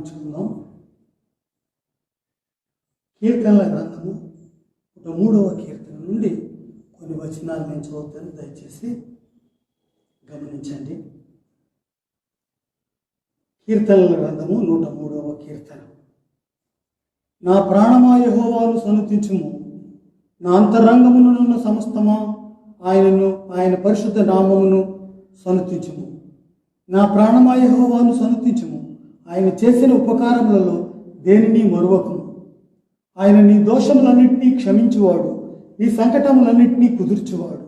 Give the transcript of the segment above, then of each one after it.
ప్రారంభించుకుందాం. కీర్తనల గ్రంథము 3వ కీర్తన నుండి కొన్ని వచనాలు నేను చదువుతాను, దయచేసి గమనించండి. కీర్తనల గ్రంథము 103వ కీర్తన. నా ప్రాణమా యెహోవాను సన్నుతించుము, నా అంతరంగమునున్న సమస్తమా ఆయన పరిశుద్ధ నామమును సన్నుతించుము. నా ప్రాణమా యెహోవాను సన్నుతించుము, ఆయన చేసిన ఉపకారములలో దేనిని మరువకుము. ఆయన నీ దోషములన్నింటినీ క్షమించువాడు, నీ సంకటములన్నింటినీ కుదుర్చువాడు.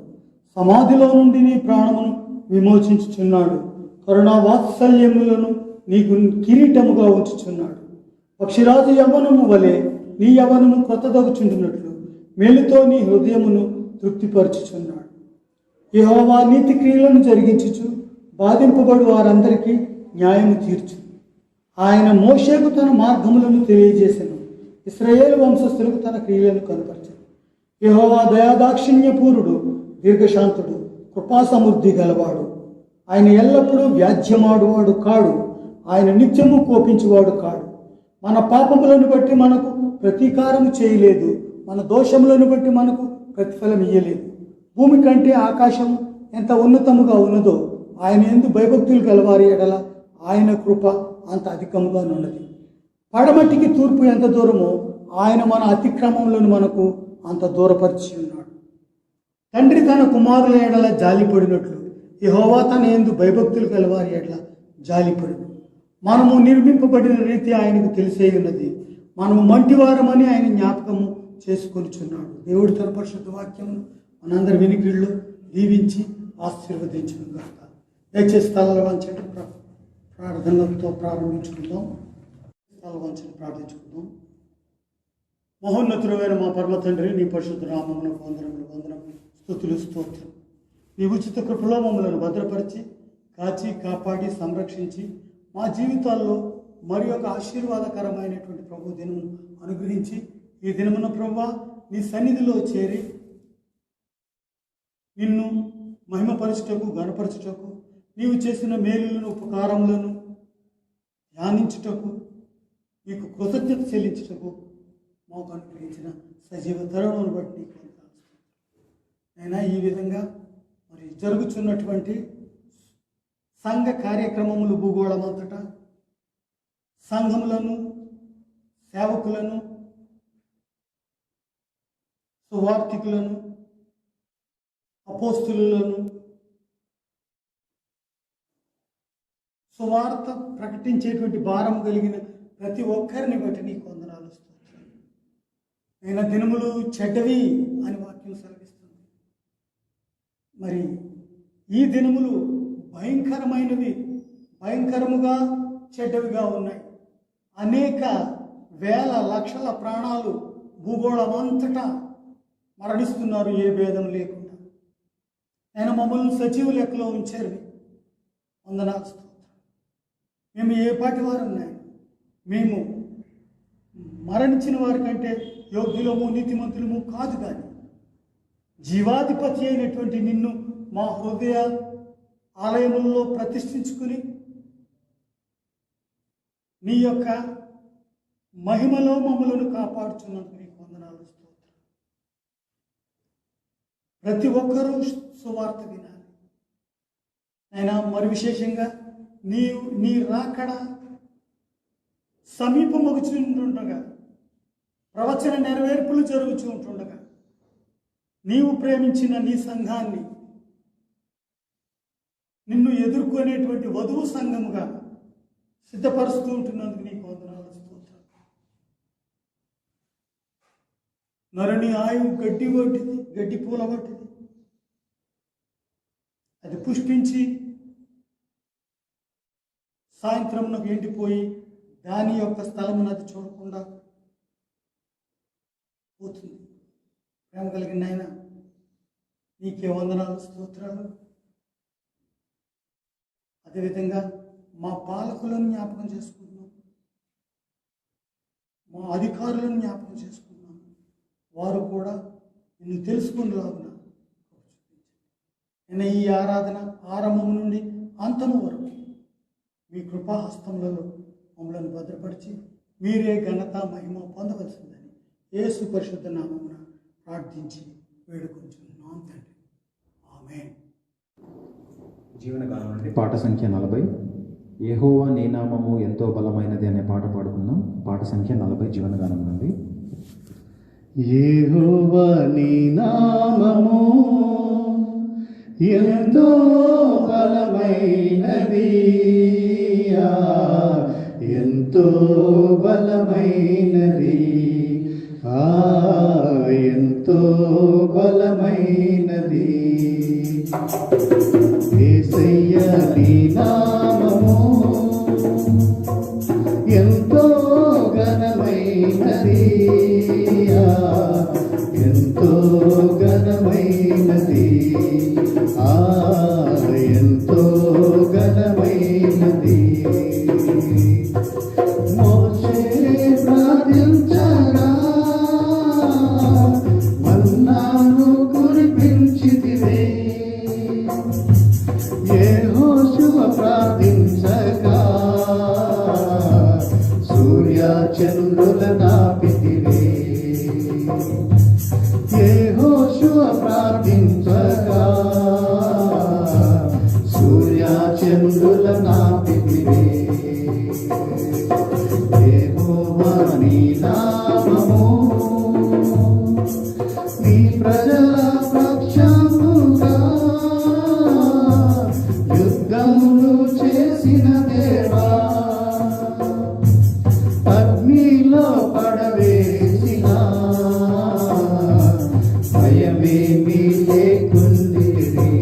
సమాధిలో నుండి నీ ప్రాణమును విమోచించుచున్నాడు, కరుణా వాత్సల్యములను నీకు కిరీటముగా ఉంచుచున్నాడు. పక్షిరాజు యవ్వనము వలె నీ యవ్వనము క్రొత్తదగుచుండునట్లు మేలుతో నీ హృదయమును తృప్తిపరచుచున్నాడు. యెహోవా నీతి క్రియలను జరిగించుచు బాధింపబడు వారందరికీ న్యాయము తీర్చు. ఆయన మోషేకు తన మార్గములను తెలియజేసెను, ఇశ్రాయేలు వంశస్థులకు తన క్రియలను కనపరచెను. యెహోవా దయాదాక్షిణ్యపూరుడు, దీర్ఘశాంతుడు, కృపాసమృద్ధి గలవాడు. ఆయన ఎల్లప్పుడూ వ్యాజ్యమాడువాడు కాడు, ఆయన నిత్యము కోపించువాడు కాడు. మన పాపములను బట్టి మనకు ప్రతీకారము చేయలేదు, మన దోషములను బట్టి మనకు ప్రతిఫలం ఇయ్యలేదు. భూమి కంటే ఆకాశం ఎంత ఉన్నతముగా ఉన్నదో ఆయన యందు భయభక్తులు గలవారి ఎడల ఆయన కృప అంత అధికముగా ఉన్నది. పడమటికి తూర్పు ఎంత దూరమో ఆయన మన అతిక్రమములను మనకు అంత దూరపరిచి ఉన్నాడు. తండ్రి తన కుమారుల ఎడల జాలిపడినట్లు యెహోవా తన యందు భయభక్తులు గలవారి ఎడల జాలిపడును. మనము నిర్మింపబడిన రీతి ఆయనకు తెలిసే ఉన్నది, మనము మంటివారమని ఆయన జ్ఞాపకము చేసుకొనిచున్నాడు. దేవుడు తన పరిశుద్ధ వాక్యము మనందరి వినికిళ్ళు దీవించి ఆశీర్వదించును గాక. దయచేసి తలలు వంచండి, ప్రార్థనలతో ప్రారంభించుకుందాం. తల వంచని ప్రార్థించుకుందాం. మహోన్నతుడైన మా పరమ తండ్రి, నీ పరిశుద్ధ నామమునకు వందనములు, స్తుతులు, స్తోత్రం. నీ ఉచిత కృపలో మమ్మలను భద్రపరిచి కాచి కాపాడి సంరక్షించి మా జీవితాల్లో మరి ఒక ఆశీర్వాదకరమైనటువంటి ప్రభు దినము అనుగ్రహించి ఈ దినమున ప్రభువా నీ సన్నిధిలో చేరి నిన్ను మహిమపరచుటకు, గణపరచుటకు, నీవు చేసిన మేలులను, ఉపకారములను ధ్యానించుటకు, నీకు కృతజ్ఞత చెల్లించుటకు మాకు అనుగ్రహించిన సజీవ తరుణమును బట్టి నీకు అయినా ఈ విధంగా మరి జరుగుతున్నటువంటి సంఘ కార్యక్రమములు భూగోళమంతటా సంఘములను, సేవకులను, సువార్థికులను, అపోస్తులను, సువార్త ప్రకటించేటువంటి భారం కలిగిన ప్రతి ఒక్కరిని బట్టి నీకు వందనాలు స్తోత్రాలు. అయినా దినములు చెడ్డవి అని వాక్యం సెలవిస్తుంది. మరి ఈ దినములు భయంకరముగా చెడ్డవిగా ఉన్నాయి. అనేక వేల లక్షల ప్రాణాలు భూగోళమంతటా మరణిస్తున్నారు ఏ భేదం లేకుండా. ఆయన మమ్మల్ని సజీవ లెక్కలో ఉంచారు, వందనాలు స్తోత్రం. మేము ఏ పాటి వారు ఉన్నాయి, మేము మరణించిన వారి కంటే యోగ్యులము, నీతిమంతులము కాదు, కానీ జీవాధిపతి అయినటువంటి నిన్ను మా హృదయ ఆలయములలో ప్రతిష్ఠించుకుని నీ యొక్క మహిమలో మమ్మలను కాపాడుచున్నందుకు నీకు వందనాలు స్తోత్రం. ప్రతి ఒక్కరూ సువార్త వినాలి. అయినా మరి విశేషంగా నీ రాకడ సమీపమగుచుంటుండగా, ప్రవచన నెరవేర్పులు జరుగుతూ ఉంటుండగా, నీవు ప్రేమించిన నీ సంఘాన్ని నిన్ను ఎదుర్కొనేటువంటి వధువు సంఘముగా సిద్ధపరుస్తూ ఉంటున్నందుకు నీకు వందనాలు స్తోత్రం. నరుని ఆయువు గడ్డి పూల వంటిది. అది పుష్పించి సాయంత్రంకు ఎండిపోయి దాని యొక్క స్థలమును అది చూడకుండా పోతుంది. ప్రేమ కలిగిన ఆయన నీకే వందనాలు స్తోత్రాలు. అదేవిధంగా మా పాలకులను జ్ఞాపకం చేసుకుంటున్నాం, మా అధికారులను జ్ఞాపకం చేసుకుంటున్నాం. వారు కూడా నిన్ను తెలుసుకునేలాగున నేను ఈ ఆరాధన ఆరంభం నుండి అంతము వరకు మీ కృపాహస్తములలో మమ్మల్ని భద్రపరిచి మీరే ఘనత మహిమ పొందవలసిందని యేసు పరిశుద్ధ నామమున ప్రార్థించి వేడుకొంచున్నాం తండ్రి. ఆమేన్. జీవనగానం నుండి పాట సంఖ్య 40, యెహోవా నీ నామము ఎంతో బలమైనది అనే పాట పాడుకుందాం. పాట సంఖ్య 40 జీవనగానం నుండి. యెహోవా నీ నామము ఎంతో బలమైనది, ఎంతో బలమైనది, ఎంతో బలమైనది. యేసయ్య నీ నామము ఎంతో ఘనమైనది, ఎంతో ఘనమైనది, ఎంతో ఘనమైనది. మోషే ప్రార్థించగా మన్నాను కురిపించితివే, యెహోషువ ప్రార్థించగా సూర్య చంద్రుల నాపితివే, యెహోషువ ప్రార్థించగా సూర్య చంద్రుల నాపితివే. యెహోవా నీ నామము నీ ప్రజల పక్షముగా యుద్ధములు చేసిన దేవా, అగ్నిలో పడవేసిన భయమేమీ లేకుండిరి,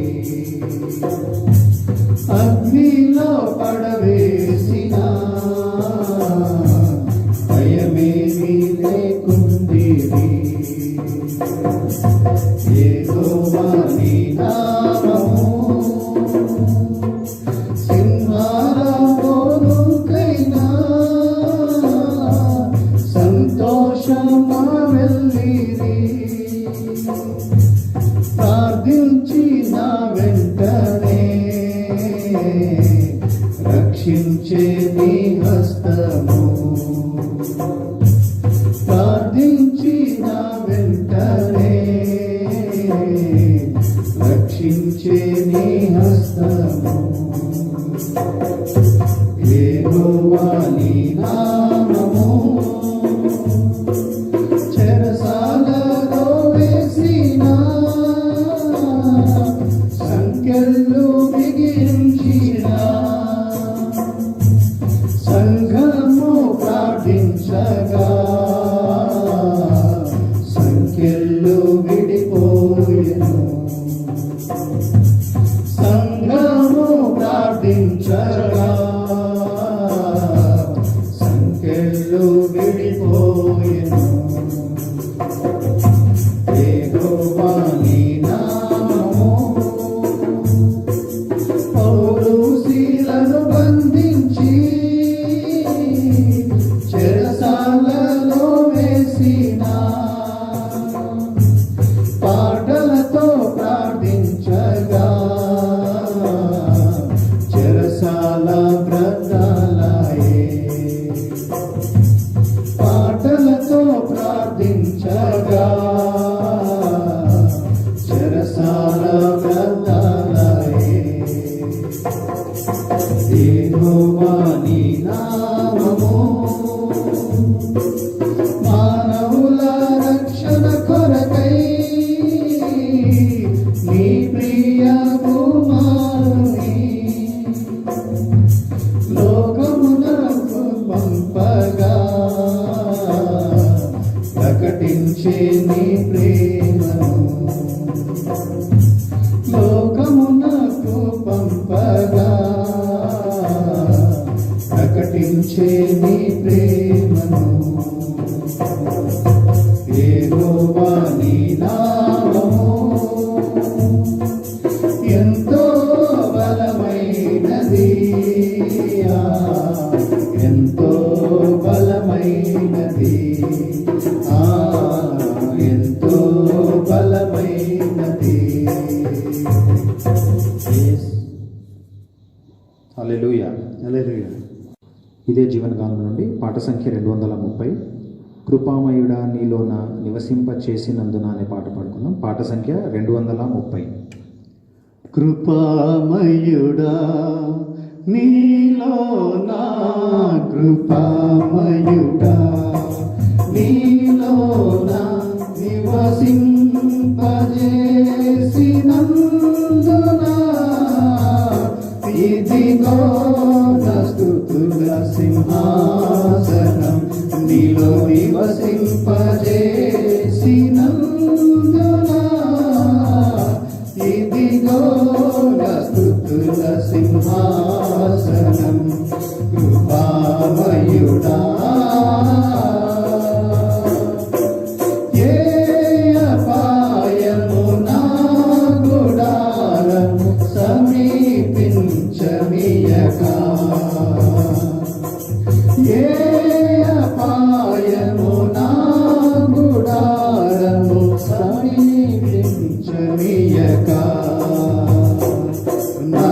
అగ్నిలో పడవేసిన భయమేమీ లేకుండిరి. యెహోవా నీ నామము సింహాల పోరుకైనా సంతోషమా వెళ్ళిరి, ప్రార్థించి నా వెంటనే రక్షించే నీ హస్తము, ప్రార్థించి నా వెంటనే రక్షించే నీ హస్తము. యెహోవా నీ నామము చెరసాలలో వేసిన సంకెళ్ళు బిగించిన సంఘము ప్రార్థించగా సంకెళ్ళు విడిపోయెను, సంఘము ప్రార్థించగా సంకెళ్ళు విడిపోయెను. యెహోవా నీ నామము పౌలు శీలను బంధించి చెరసాలలో వేసిన పాటలతో ప్రార్థించగా చెరసాల బ్రతాలయే, పాటలతో ప్రార్థించగా చెరసాల బ్రతాలయే. యెహోవా నీ నామము మానవుల రక్షణ కొరకై నీ ప్రియ కుమారుని లోకమునకు పంపగా ప్రకటించే నీ ప్రేమను, లోకమునకు పంపగా ప్రకటించే నీ ప్రేమను. యెహోవా నీ నామము ఎంతో బలమైనది, ఎంతో బలమైనది, ఎంతో బలమైనది. హల్లెలూయా. హల్లెలూయా. ఇదే జీవనగానం నుండి పాట సంఖ్య 230 కృపామయుడా నీలోన నివసింప చేసినందున అనే పాట పాడుకుందాం. పాట సంఖ్య 230. కృపామయుడా నీలో నా కృపామయుడా నీలో నా నివసింపజేసినందున ఇదిగో నా స్తుతుల సింహాసనం నీలో నివసింపజేసినందున ఇదిగో నా స్తుతుల సింహాసనం కృపామయుడా ఏ అపాయము నా గుడారము సమీపించనీయక ఏ అపాయము నా గుడారము సమీపించనీయక నా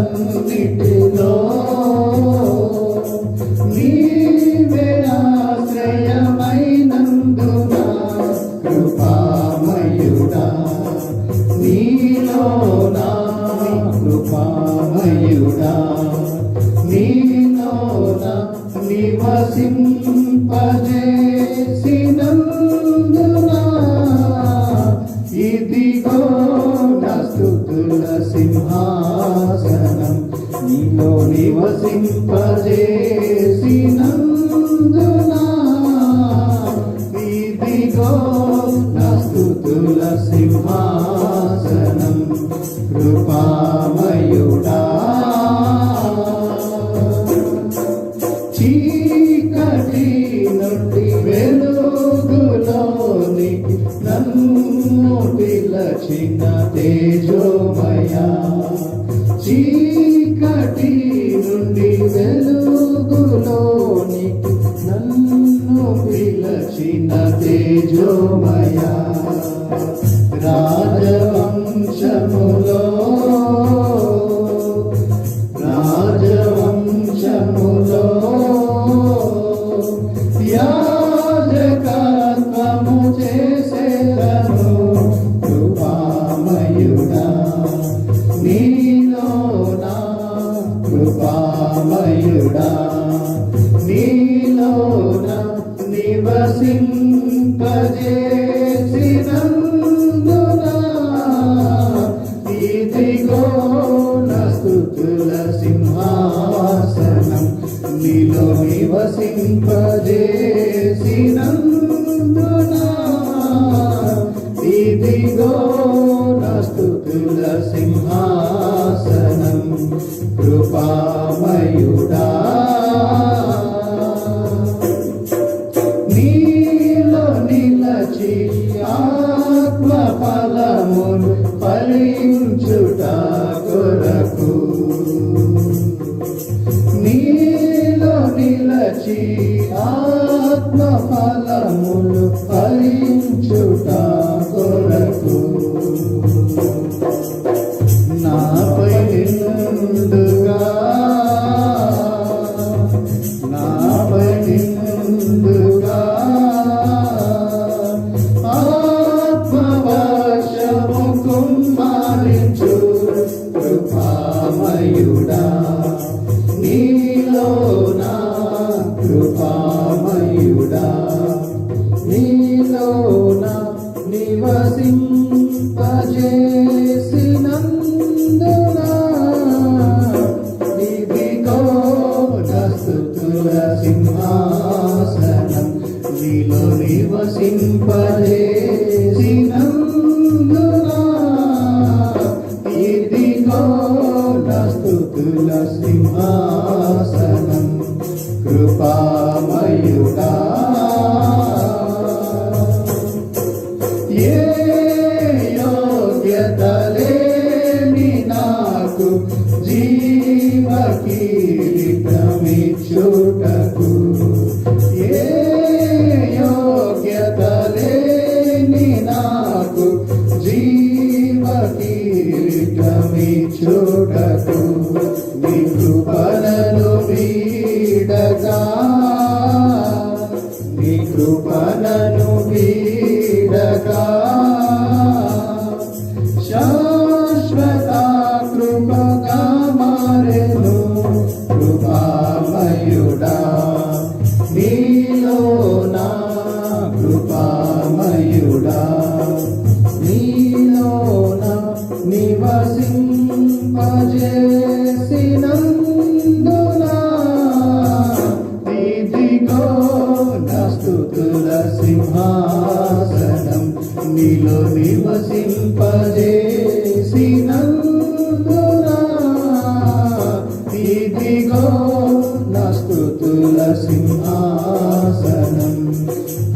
మార్గములన్నిటిలో నీవే ఆశ్రయమైనందున కృపామయుడా నీలో నా కృపామయుడా నీలో నా నివసింపజేసినందున ఇదిగో నా స్తుతుల సింహాసనం నీలో నివసింపజేసినందున ఇదిగో నా స్తుతుల సింహాసనం కృపామయుడా చీకటి నుండి వెలుగులోనికి నన్ను పిలచిన తేజోమయా చీకటి నుండి వెలుగులోనికి నన్ను పిలచిన తేజోమయా రాజవంశములో యాజకత్వము చేసేదను కృపామయుడా నీలో నా కృపామయుడా నీలో నా నివసింపజేసినందున ఇదిగో నా స్తుతుల సింహాసనం నీలో నివసింపజేసినందున ఇదిగో నా స్తుతుల సింహాసనం కృపామయుడా నీలో నిలచి ఆత్మ ఫలమును ఫలించుట కొరకు నీలో నిలచి ఆత్మ ఫలములు ఫలించుట కొరకు నాపై నిండుగా ఆత్మవర్షము కుమ్మరించు కృపామయుడా నీలో నా కృపామయుడా నీలో నా నివసింపజేసినందున ఇదిగో నా స్తుతుల సింహాసనం నీలో నివసింపజేసినందున ఇదిగో నా స్తుతుల సింహాసనం కృపామయుడా ఏ యోగ్యత లేని నాకు జీవ కిరీటమిచ్చుటకు ఏ యోగ్యత లేని నాకు జీవ స్తుతుల సింహాసనం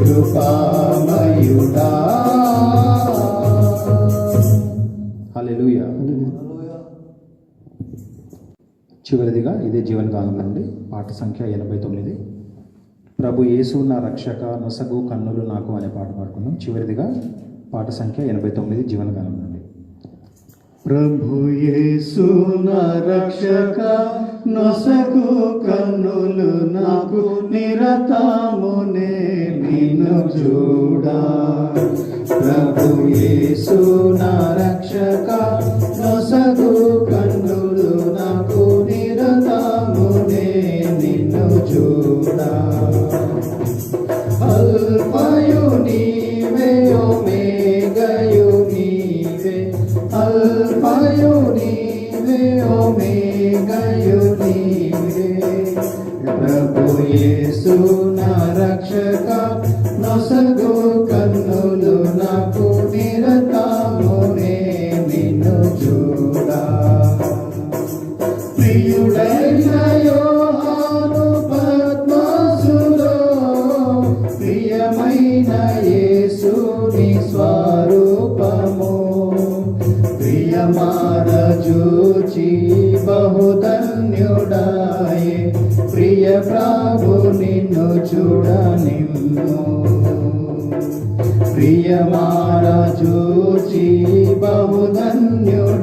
కృపామయుడా. హల్లెలూయా. చివరిదిగా ఇదే జీవనగానం నుండి పాట సంఖ్య 89, ప్రభు యేసు నా రక్షక నొసగు కన్నులు నాకు అనే పాట పాడుకుందాం. చివరిదిగా పాట సంఖ్య 89 జీవనగానం నుండి. ప్రభు యేసు నా రక్షక నొసగు కన్నులు నాకు నిరతమునే నిన్ను చూడా. ప్రభు యేసు నా రక్షక నొసగు కన్నులు నాకు నిరతమునే నిన్ను చూడా. అల్ఫయు నీవే ఒమేగయు నీవే, అల్ఫయు నీవే ఒమేగయు నీవే. ప్రభు యేసు నా రక్షక నొసగు కన్నులు నాకు నిరతమునే నిన్ను చూడా. ప్రియుడైన యోహాను పద్మసులో ప్రియమైన యేసుని స్వరూపము ప్రియమారజూచి బహుధన్యుడాయే. ప్రియ ప్రభు నిన్ను చూడనిమ్ము, ప్రియమారజూచి బహుధన్యుడాయే.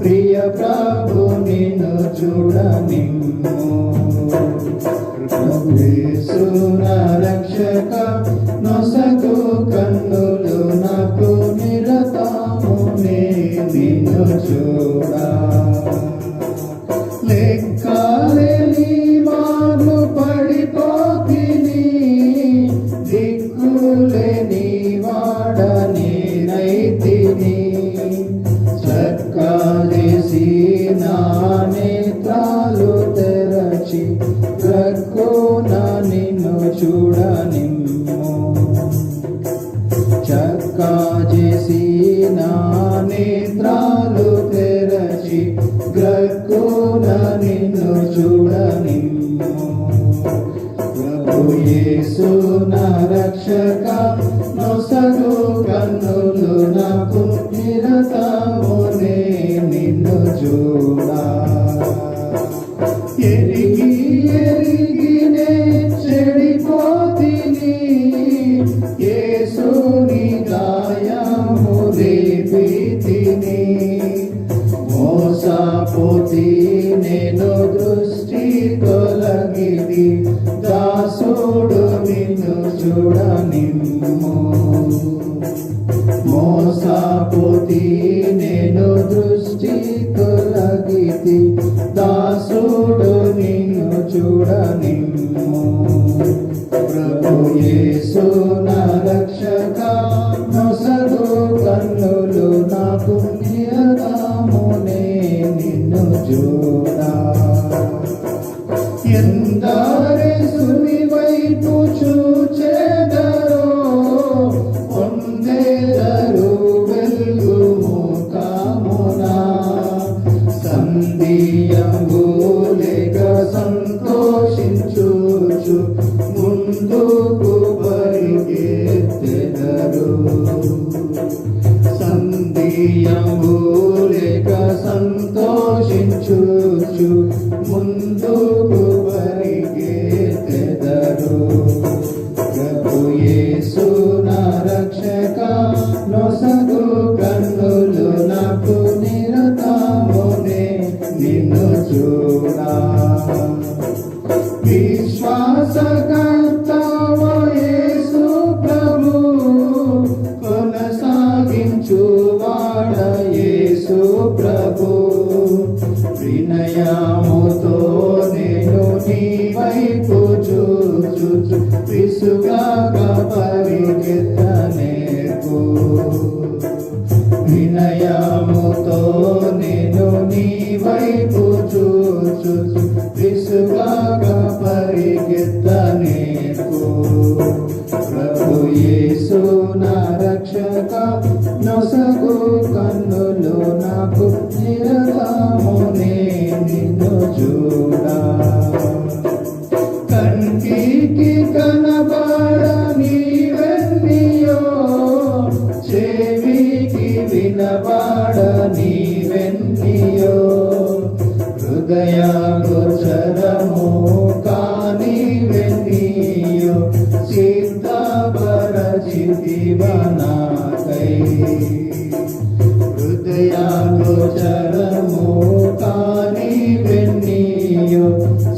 ప్రియ ప్రభు నిన్ను చూడనిమ్ము. ప్రభు యేసు నా రక్షక నొసగు కన్నులు నాకు నిరతమునే నిన్ను చూడా. లెక్కలేని మార్లు పడిపోతిని, దిక్కులేని వాడని నైతిని. చక్కలేసి నా నేత్రాలు తెరచి ప్రక్కున నిన్ను చూడనిమ్ము. చక్కా చేసి నా నేత్రాలు తెరచి ప్రక్కున నిన్ను చూడనిమ్ము. ప్రభు యేసు నా రక్షక నొసగు కన్నులు నాకు నిరతమునే నిన్ను చూడా. ఎరిగి ఎరిగినే చెడిపోతిని, యేసుని గాయము రేపితిని. మోసపోతి నేను దృష్టి తొలగిది, దాసుడు నిన్ను చూడనిమ్ము. మోసపోతి నేను దృష్టి తొలగిది, దాసుడు నిన్ను చూడనిమ్ము. ప్రభు యేసు నా రక్షక నొసగు కన్నులు నాకు నిరతమునే నిన్ను చూడా. ఎందరేసుని వైపు చూచెదరో పొందెదరు వెలుగు ముఖమునా. సంధియంబులేక సంతోషించుచు ముందుకు పరిగెత్తెదరు. సంధియంబులేక సంతోషించుచు ముందుకు పరిగెత్తెదరు. ప్రభు యేసు నా రక్షక నొసగు కన్నులు నాకు నిరతమునే నిన్ను చూడా. విశ్వాసకర్తవ యేసు ప్రభు కొనసాగించువాడ యేసు ప్రభు. వినయముతో నేను నీ వైపు చూచు విసుగాగా పరిగెత్తనేర్పు. వినయముతో నేను నీ వైపు చూచు విసుగాగా పరిగెత్తనేర్పు. ప్రభు యేసు నా రక్షక నొసగు కన్నులు నాకు నిరతమునే నిన్ను చూడా.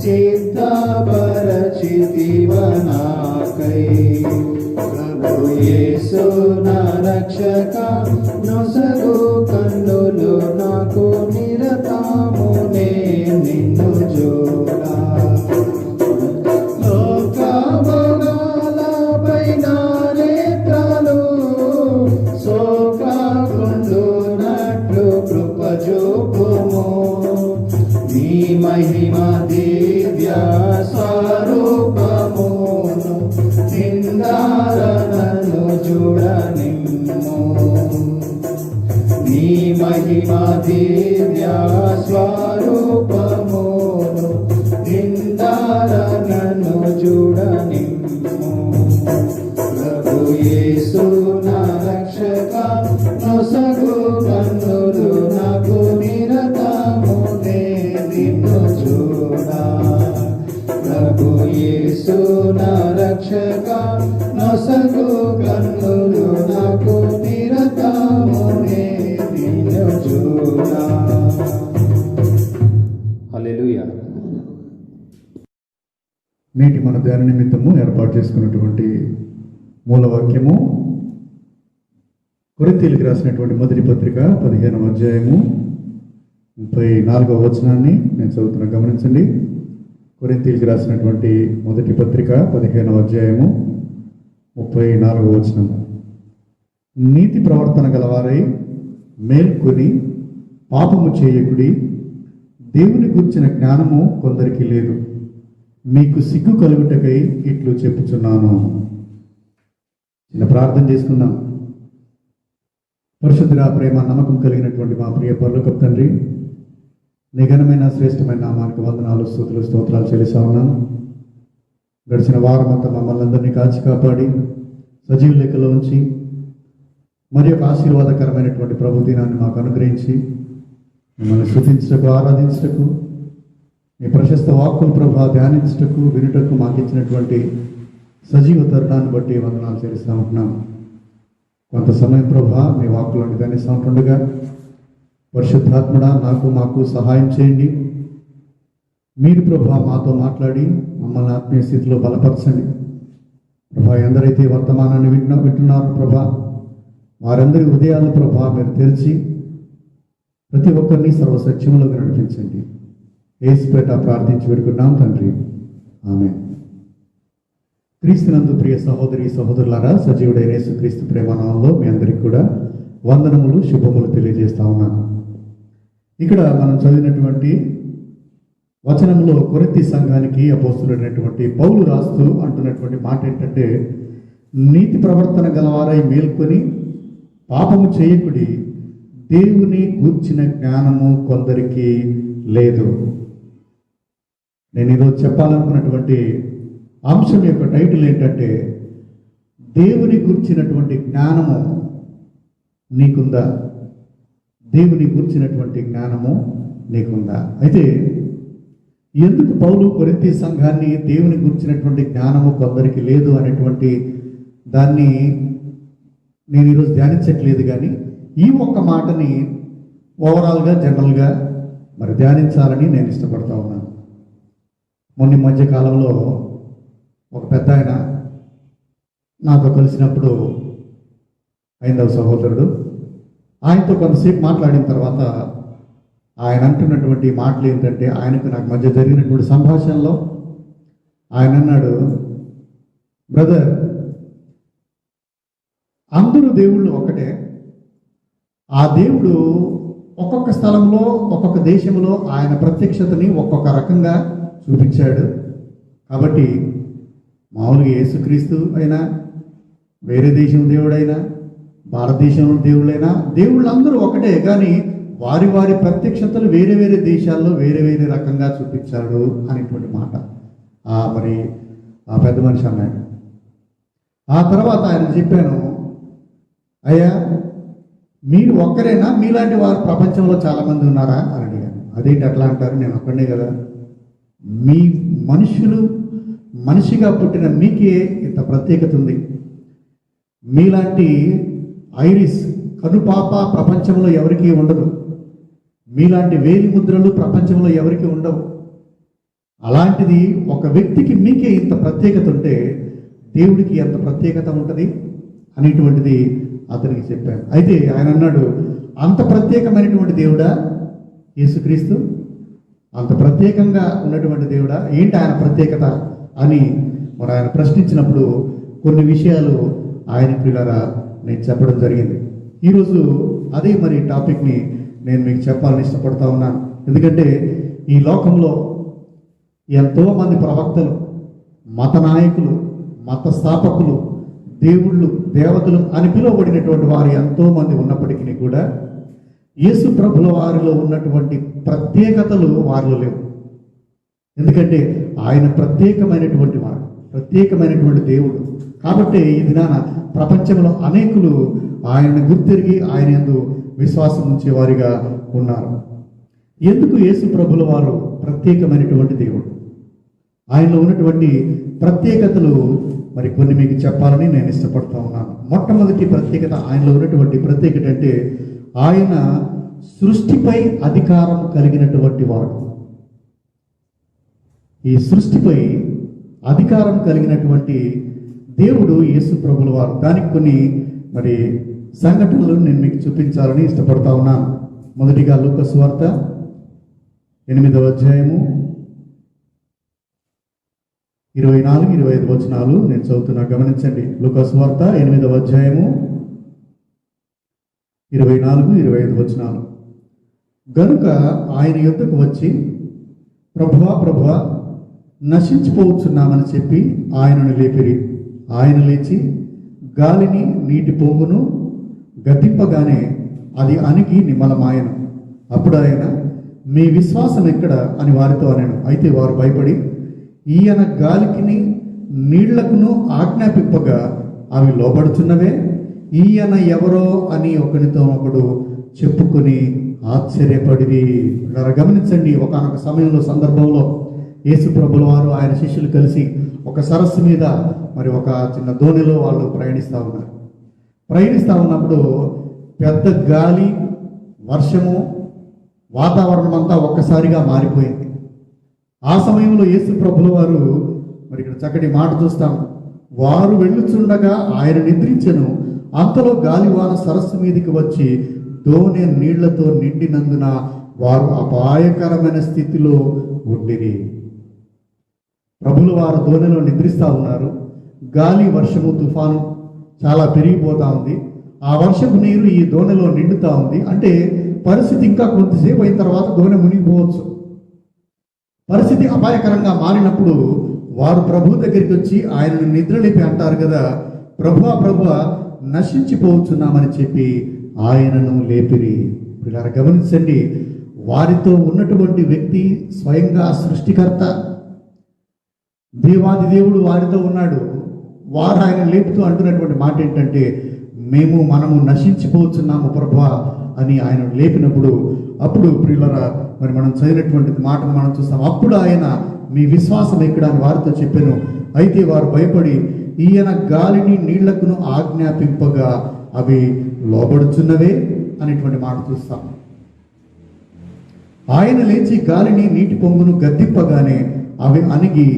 చిత్తపరచితివ నాకై. ప్రభు యేసు నా రక్షక నొసగు కన్నులు నాకు నిరతమునే నిన్ను చూడా. లోక భోగాలపై నా నేత్రాలు సోకాకుండునట్లు కృప చూపుము. నీ మహిమ దివ్య స్వరూపమును నిందారనను చూడనిమ్ము. నీ మహిమ దివ్య స్వరూపమును నిందారనను చూడనిమ్ము. ప్రభు యేసు నా రక్షక నొసగు కన్నులు నాకు నిరతమునే నిన్ను చూడా. ప్రభు యేసు నా రక్షక నొసగు కన్నులు నాకు నిరతమునే నిన్ను చూడా. హల్లెలూయా. నేటి మన ధ్యాన నిమిత్తము ఏర్పాటు చేసుకున్నటువంటి మూలవాక్యము కొరింథీయులకు రాసినటువంటి మొదటి పత్రిక 15వ అధ్యాయము 34వ వచనాన్ని నేను చదువుతున్నా, గమనించండి. కొరింథీయులకు రాసినటువంటి మొదటి పత్రిక 15వ అధ్యాయము 34వ వచనము. నీతి ప్రవర్తన గలవారై మేల్కొని పాపము చేయకుడి, దేవుని గురించిన జ్ఞానము కొందరికి లేదు, మీకు సిగ్గు కలుగుటకై ఇట్లు చెప్పుచున్నాను. చిన్న ప్రార్థన చేసుకుందాం. పరిశుద్ధుడా, ప్రేమ నమ్మకం కలిగినటువంటి మా ప్రియ పరలోకపు తండ్రి, నీ ఘనమైన శ్రేష్టమైన నామానికి వందనాలు, స్తుతులు, స్తోత్రాలు చెల్లిస్తా ఉన్నాను. గడిచిన వారం అంతా మమ్మల్ని అందరినీ కాచి కాపాడి సజీవ లెక్కలో ఉంచి మరి ఒక ఆశీర్వాదకరమైనటువంటి ప్రభు దినాన్ని మాకు అనుగ్రహించి మిమ్మల్ని స్తుతించటకు, ఆరాధించటకు, మీ ప్రశస్త వాక్కులు ప్రభా ధ్యానించటకు, వినుటకు మాకు ఇచ్చినటువంటి సజీవ తరుణాన్ని బట్టి వందనాలు చెల్లిస్తూ ఉంటున్నాం. కొంత సమయం ప్రభా మీ వాక్కులను ధ్యానిస్తూ ఉంటుండగా పరిశుద్ధాత్మడా మాకు సహాయం చేయండి. మీరు ప్రభా మాతో మాట్లాడి మమ్మల్ని ఆత్మీయ స్థితిలో బలపరచండి. ప్రభా ఎందరైతే వర్తమానాన్ని వింటున్నారో ప్రభా వారందరి హృదయాలను ప్రభా మీరు తెరిచి ప్రతి ఒక్కరిని సర్వసత్యంలోకి నడిపించండి. యేసుపేట ప్రార్థించి పెడుకున్నాం తండ్రి, ఆమేన్. క్రీస్తునందు ప్రియ సహోదరి సహోదరులారా, సజీవుడైన యేసుక్రీస్తు ప్రేమనామంలో మీ అందరికీ కూడా వందనములు, శుభములు తెలియజేస్తా ఉన్నాను. ఇక్కడ మనం చదివినటువంటి వచనంలో కొరింథీ సంఘానికి అపోస్తులైనటువంటి పౌలు రాస్తూ అంటున్నటువంటి మాట ఏంటంటే, నీతి ప్రవర్తన గలవారై మేల్కొని పాపము చేయకుడి, దేవుని గూర్చిన జ్ఞానము కొందరికి లేదు. నేను ఈరోజు చెప్పాలనుకున్నటువంటి అంశం యొక్క టైటిల్ ఏంటంటే, దేవుని గురించినటువంటి జ్ఞానము నీకుందా? దేవుని గురించినటువంటి జ్ఞానము నీకుందా? అయితే ఎందుకు పౌలు కొరింథీ సంఘాన్ని దేవుని గురించినటువంటి జ్ఞానము కొందరికి లేదు అనేటువంటి దాన్ని నేను ఈరోజు ధ్యానించట్లేదు, కానీ ఈ ఒక్క మాటని ఓవరాల్గా జనరల్గా మరి ధ్యానించాలని నేను ఇష్టపడతా ఉన్నాను. మొన్న మధ్య కాలంలో ఒక పెద్ద ఆయన నాతో కలిసినప్పుడు, ఐదవ సహోదరుడు, ఆయనతో కొంతసేపు మాట్లాడిన తర్వాత ఆయన అంటున్నటువంటి మాటలు ఏంటంటే, ఆయనకు నాకు మధ్య జరిగినటువంటి సంభాషణలో ఆయన అన్నాడు, బ్రదర్, అందరూ దేవుళ్ళు ఒకటే, ఆ దేవుడు ఒక్కొక్క స్థలంలో ఒక్కొక్క దేశంలో ఆయన ప్రత్యక్షతని ఒక్కొక్క రకంగా చూపించాడు. కాబట్టి మామూలుగా యేసుక్రీస్తు అయినా, వేరే దేశం దేవుడైనా, భారతదేశంలో దేవుళ్ళైనా, దేవుళ్ళందరూ ఒకటే, కానీ వారి వారి ప్రత్యక్షతలు వేరే వేరే దేశాల్లో వేరే వేరే రకంగా చూపించాడు అనేటువంటి మాట మరి ఆ పెద్ద మనిషి అన్నాడు. ఆ తర్వాత ఆయన చెప్పాను, అయ్యా మీరు ఒక్కరేనా, మీలాంటి వారు ప్రపంచంలో చాలామంది ఉన్నారా అని అడిగాను. అదేంటి అట్లా అంటారు, నేను ఒక్కడే కదా. మీ మనిషిగా పుట్టిన మీకే ఇంత ప్రత్యేకత ఉంది. మీలాంటి ఐరిస్ కనుపాప ప్రపంచంలో ఎవరికీ ఉండదు. మీలాంటి వేలి ముద్రలు ప్రపంచంలో ఎవరికీ ఉండవు. అలాంటిది ఒక వ్యక్తికి మీకే ఇంత ప్రత్యేకత ఉంటే దేవుడికి ఎంత ప్రత్యేకత ఉంటుంది అనేటువంటిది అతనికి చెప్పాను. అయితే ఆయన అన్నాడు, అంత ప్రత్యేకమైనటువంటి దేవుడా యేసుక్రీస్తు? అంత ప్రత్యేకంగా ఉన్నటువంటి దేవుడా? ఏంటి ఆయన ప్రత్యేకత అని మరి ఆయన ప్రశ్నించినప్పుడు కొన్ని విషయాలు ఆయన ప్రియులారా నేను చెప్పడం జరిగింది. ఈరోజు అదే మరి టాపిక్ని నేను మీకు చెప్పాలని ఇష్టపడతా ఉన్నాను. ఎందుకంటే ఈ లోకంలో ఎంతోమంది ప్రవక్తలు, మత నాయకులు, మత స్థాపకులు, దేవుళ్ళు, దేవతలు అని పిలువబడినటువంటి వారు ఎంతోమంది ఉన్నప్పటికీ కూడా యేసు ప్రభుల వారిలో ఉన్నటువంటి ప్రత్యేకతలు వారిలో లేవు. ఎందుకంటే ఆయన ప్రత్యేకమైనటువంటి వాడు, ప్రత్యేకమైనటువంటి దేవుడు. కాబట్టి ఈ దినాన ప్రపంచంలో అనేకులు ఆయనను గుర్తిరిగి ఆయన యందు విశ్వాసం ఉంచే వారిగా ఉన్నారు. ఎందుకు యేసు ప్రభుల వారు ప్రత్యేకమైనటువంటి దేవుడు? ఆయనలో ఉన్నటువంటి ప్రత్యేకతలు మరి కొన్ని మీకు చెప్పాలని నేను ఇష్టపడుతూ ఉన్నాను. మొట్టమొదటి ప్రత్యేకత, ఆయనలో ఉన్నటువంటి ప్రత్యేకత అంటే ఆయన సృష్టిపై అధికారం కలిగినటువంటి వాడు. ఈ సృష్టిపై అధికారం కలిగినటువంటి దేవుడు యేసు ప్రభుల వారు. దానికి కొన్ని మరి సంఘటనలు నేను మీకు చూపించాలని ఇష్టపడతా ఉన్నాను. మొదటిగా లూకా సువార్త 8వ అధ్యాయము 24-25 వచనాలు నేను చదువుతున్నా, గమనించండి. లూకా సువార్త 8వ అధ్యాయము 24-25 వచనాలు. గనుక ఆయన యొద్దకు వచ్చి, ప్రభువా ప్రభువా, నశించిపోవచ్చున్నామని చెప్పి ఆయనను లేపిరి. ఆయన లేచి గాలిని నీటి పొంగును గద్దింపగానే అది అణిగి నిమ్మలమాయను. అప్పుడు ఆయన, మీ విశ్వాసం ఎక్కడ అని వారితో అనెను. అయితే వారు భయపడి, ఈయన గాలికిని నీళ్లకును ఆజ్ఞాపింపగా అవి లోబడుచున్నవే, ఈయన ఎవరో అని ఒకనితో ఒకడు చెప్పుకొని ఆశ్చర్యపడిరి. గమనించండి, ఒకానొక సమయంలో, సందర్భంలో యేసు ప్రభుల వారు ఆయన శిష్యులు కలిసి ఒక సరస్సు మీద మరి ఒక చిన్న దోణిలో వాళ్ళు ప్రయాణిస్తూ ఉన్నప్పుడు పెద్ద గాలి, వర్షము, వాతావరణం అంతా ఒక్కసారిగా మారిపోయింది. ఆ సమయంలో యేసు ప్రభుల వారు మరి ఇక్కడ చక్కటి మాట చూస్తాం. వారు వెళ్ళుచుండగా ఆయన నిద్రించెను. అంతలో గాలివాన సరస్సు మీదకి వచ్చి దోణి నీళ్లతో నిండినందున వారు అపాయకరమైన స్థితిలో ఉండిరి. ప్రభుల వారు దోణిలో నిద్రిస్తూ ఉన్నారు. గాలి, వర్షము, తుఫాను చాలా పెరిగిపోతూ ఉంది. ఆ వర్షపు నీరు ఈ దోణిలో నిండుతూ ఉంది. అంటే పరిస్థితి ఇంకా కొంతసేపు అయిన తర్వాత దోణి మునిగిపోవచ్చు. పరిస్థితి అపాయకరంగా మారినప్పుడు వారు ప్రభు దగ్గరికి వచ్చి ఆయనను నిద్రలేపి అంటారు కదా, ప్రభువా ప్రభువా, నశించిపోవచ్చున్నామని చెప్పి ఆయనను లేపిరి. ఇలా గమనించండి, వారితో ఉన్నటువంటి వ్యక్తి స్వయంగా సృష్టికర్త, దేవాది దేవుడు వారితో ఉన్నాడు. వారు ఆయన లేపుతూ అంటున్నటువంటి మాట ఏంటంటే, మనము నశించిపోతున్నాము ప్రభువా అని ఆయన లేపినప్పుడు, అప్పుడు ప్రియులరా మరి మనం చదివినటువంటి మాటను మనం చూస్తాం. అప్పుడు ఆయన, మీ విశ్వాసం ఎక్కడ అని వారితో చెప్పాను. అయితే వారు భయపడి, ఈయన గాలిని నీళ్లకును ఆజ్ఞాపింపగా అవి లోబడుచున్నవే అనేటువంటి మాట చూస్తాం. ఆయన లేచి గాలిని నీటి పొంగును గద్దింపగానే అవి అణిగి